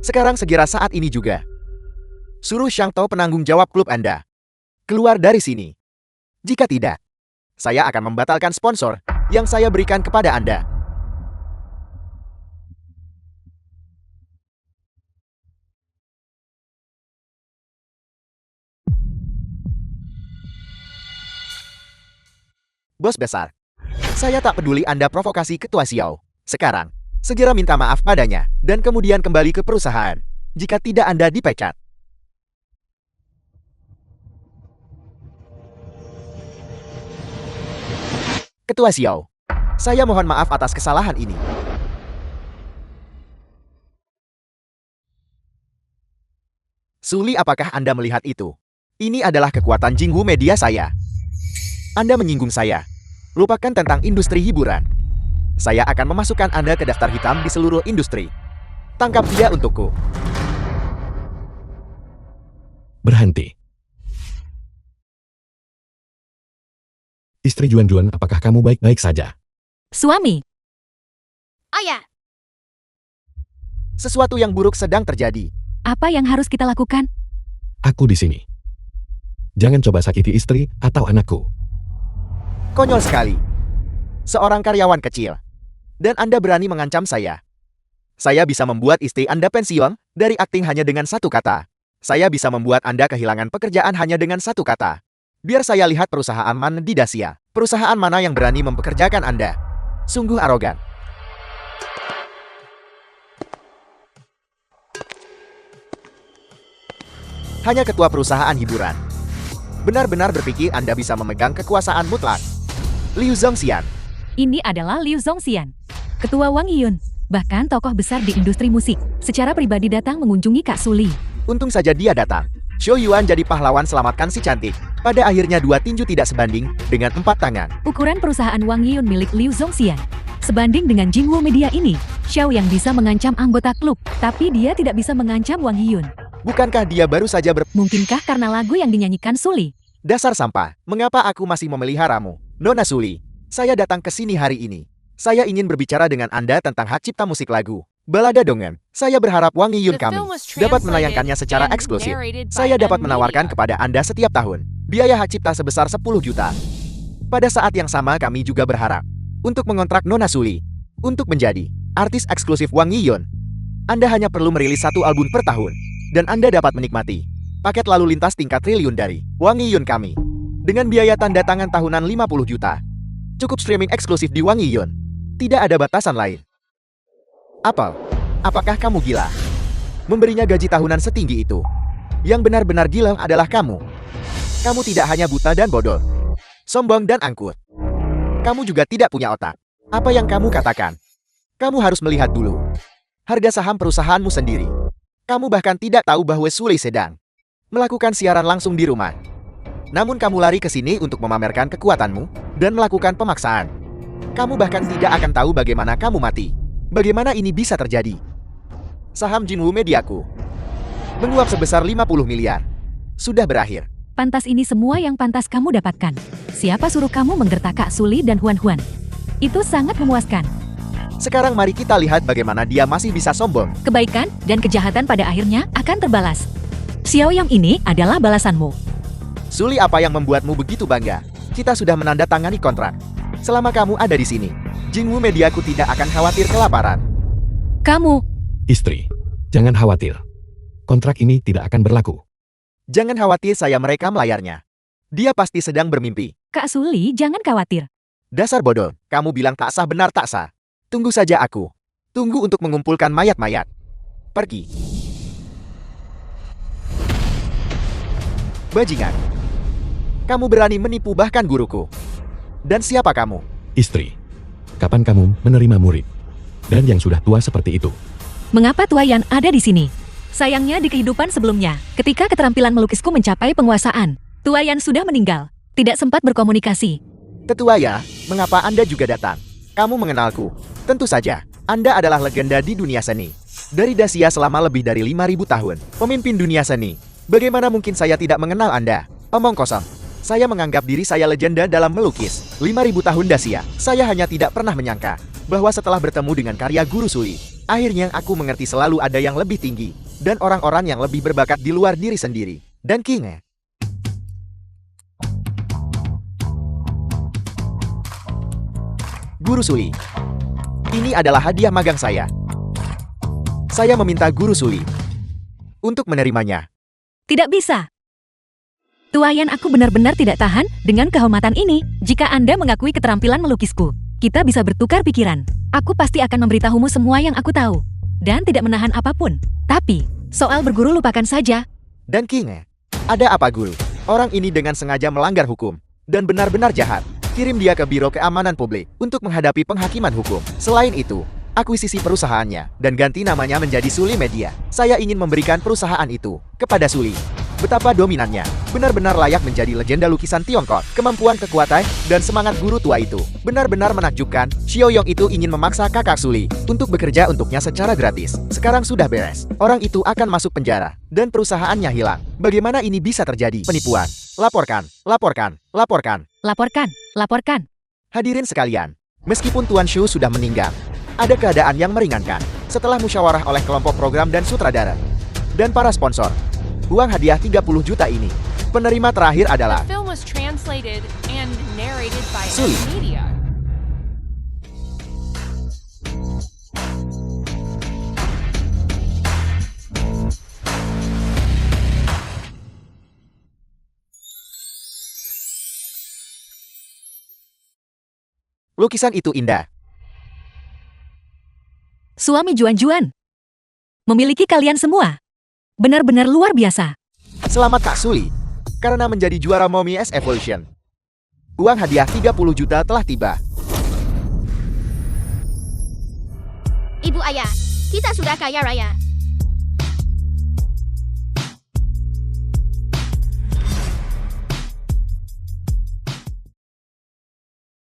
Sekarang segera saat ini juga. Suruh Shang Tao, penanggung jawab klub Anda, keluar dari sini. Jika tidak, saya akan membatalkan sponsor yang saya berikan kepada Anda. Bos besar. Saya tak peduli Anda provokasi Ketua Xiao. Sekarang, segera minta maaf padanya, dan kemudian kembali ke perusahaan. Jika tidak Anda dipecat. Ketua Xiao, saya mohon maaf atas kesalahan ini. Suli, apakah Anda melihat itu? Ini adalah kekuatan Jingwu media saya. Anda menyinggung saya. Lupakan tentang industri hiburan. Saya akan memasukkan Anda ke daftar hitam di seluruh industri. Tangkap dia untukku. Berhenti. Istri Juan-Juan, apakah kamu baik-baik saja? Suami, Ayah, Sesuatu yang buruk sedang terjadi. apa yang harus kita lakukan? Aku di sini. Jangan coba sakiti istri atau anakku. Konyol sekali. Seorang karyawan kecil. Dan Anda berani mengancam saya. Saya bisa membuat istri Anda pensiun dari akting hanya dengan satu kata. Saya bisa membuat Anda kehilangan pekerjaan hanya dengan satu kata. Biar saya lihat perusahaan mana di Dacia. Perusahaan mana yang berani mempekerjakan Anda. Sungguh arogan. Hanya ketua perusahaan hiburan. Benar-benar berpikir Anda bisa memegang kekuasaan mutlak. Liu Zongxian. Ini adalah Liu Zongxian, Ketua Wang Yiyun, bahkan tokoh besar di industri musik. Secara pribadi datang mengunjungi Kak Suli. Untung saja dia datang. Xiao Yuan jadi pahlawan selamatkan si cantik. Pada akhirnya 2 tinju tidak sebanding dengan 4 tangan. Ukuran perusahaan Wang Yiyun milik Liu Zongxian sebanding dengan Jingwu Media ini. Xiao yang bisa mengancam anggota klub, tapi dia tidak bisa mengancam Wang Yiyun. Bukankah dia baru saja Mungkinkah karena lagu yang dinyanyikan Suli? Dasar sampah, mengapa aku masih memeliharamu? Nona Suli, saya datang ke sini hari ini. Saya ingin berbicara dengan Anda tentang hak cipta musik lagu. Balada Dongeng. Saya berharap Wang Yiyun The kami film was dapat translated menayangkannya secara and eksklusif. narrated by Saya dapat M menawarkan Media. kepada Anda setiap tahun biaya hak cipta sebesar 10 juta. Pada saat yang sama kami juga berharap untuk mengontrak Nona Suli untuk menjadi artis eksklusif Wang Yiyun. Anda hanya perlu merilis 1 album per tahun dan Anda dapat menikmati paket lalu lintas tingkat triliun dari Wang Yiyun kami dengan biaya tanda tangan tahunan 50 juta. Cukup streaming eksklusif di Wang Yiyun. Tidak ada batasan lain. Apakah kamu gila? Memberinya gaji tahunan setinggi itu. Yang benar-benar gila adalah kamu. Kamu tidak hanya buta dan bodoh, sombong dan angkuh. Kamu juga tidak punya otak. Apa yang kamu katakan? Kamu harus melihat dulu harga saham perusahaanmu sendiri. Kamu bahkan tidak tahu bahwa Suli sedang melakukan siaran langsung di rumah. Namun kamu lari ke sini untuk memamerkan kekuatanmu dan melakukan pemaksaan. Kamu bahkan tidak akan tahu bagaimana kamu mati. Bagaimana ini bisa terjadi? Saham Jinwu Mediaku menguap sebesar 50 miliar. Sudah berakhir. Pantas ini semua yang pantas kamu dapatkan. Siapa suruh kamu menggertak Kak Suli dan Huan-Huan? Itu sangat memuaskan. Sekarang mari kita lihat bagaimana dia masih bisa sombong. Kebaikan dan kejahatan pada akhirnya akan terbalas. Xiao Yang ini adalah balasanmu. Suli, apa yang membuatmu begitu bangga? Kita sudah menandatangani kontrak. Selama kamu ada di sini, Jinwu Mediaku tidak akan khawatir kelaparan. Kamu, Istri, jangan khawatir. Kontrak ini tidak akan berlaku. Jangan khawatir, saya merekam layarnya. Dia pasti sedang bermimpi. Kak Suli, jangan khawatir. Dasar bodoh, kamu bilang tak sah, benar tak sah. Tunggu saja aku. Tunggu untuk mengumpulkan mayat-mayat. Pergi. Bajingan. Kamu berani menipu bahkan guruku. Dan siapa kamu? Istri, kapan kamu menerima murid? Dan yang sudah tua seperti itu. Mengapa Tuayan ada di sini? Sayangnya di kehidupan sebelumnya, ketika keterampilan melukisku mencapai penguasaan, Tuayan sudah meninggal. Tidak sempat berkomunikasi. Tetua ya, mengapa Anda juga datang? Kamu mengenalku. Tentu saja, Anda adalah legenda di dunia seni. Dari Dacia selama lebih dari 5.000 tahun, pemimpin dunia seni. Bagaimana mungkin saya tidak mengenal Anda? Omong kosong. Saya menganggap diri saya legenda dalam melukis. 5.000 tahun Dacia, saya hanya tidak pernah menyangka bahwa setelah bertemu dengan karya Guru Suli, akhirnya aku mengerti selalu ada yang lebih tinggi dan orang-orang yang lebih berbakat di luar diri sendiri. Dan King. Guru Suli. Ini adalah hadiah magang saya. Saya meminta Guru Suli untuk menerimanya. Tidak bisa. Tuayan, aku benar-benar tidak tahan dengan kehormatan ini. Jika Anda mengakui keterampilan melukisku, kita bisa bertukar pikiran. Aku pasti akan memberitahumu semua yang aku tahu. Dan tidak menahan apapun. Tapi, soal berguru lupakan saja. Dan King, ada apa guru? Orang ini dengan sengaja melanggar hukum. Dan benar-benar jahat. Kirim dia ke Biro Keamanan Publik untuk menghadapi penghakiman hukum. Selain itu, akuisisi perusahaannya dan ganti namanya menjadi Suli Media. Saya ingin memberikan perusahaan itu kepada Suli. Betapa dominannya, benar-benar layak menjadi legenda lukisan Tiongkok. Kemampuan, kekuatan, dan semangat guru tua itu benar-benar menakjubkan. Xiaoyong itu ingin memaksa kakak Suli untuk bekerja untuknya secara gratis. Sekarang sudah beres. Orang itu akan masuk penjara dan perusahaannya hilang. Bagaimana ini bisa terjadi? Penipuan. Laporkan, laporkan, laporkan. Laporkan, laporkan. Hadirin sekalian, meskipun Tuan Shu sudah meninggal, ada keadaan yang meringankan. Setelah musyawarah oleh kelompok program dan sutradara dan para sponsor, uang hadiah 30 juta ini. Penerima terakhir adalah The film was translated and narrated by Suli. Media. lukisan itu indah. Suami Juan-Juan. Memiliki kalian semua. Benar-benar luar biasa. Selamat Kak Suli, karena menjadi juara Mommy S Evolution. Uang hadiah 30 juta telah tiba. Ibu ayah, kita sudah kaya raya.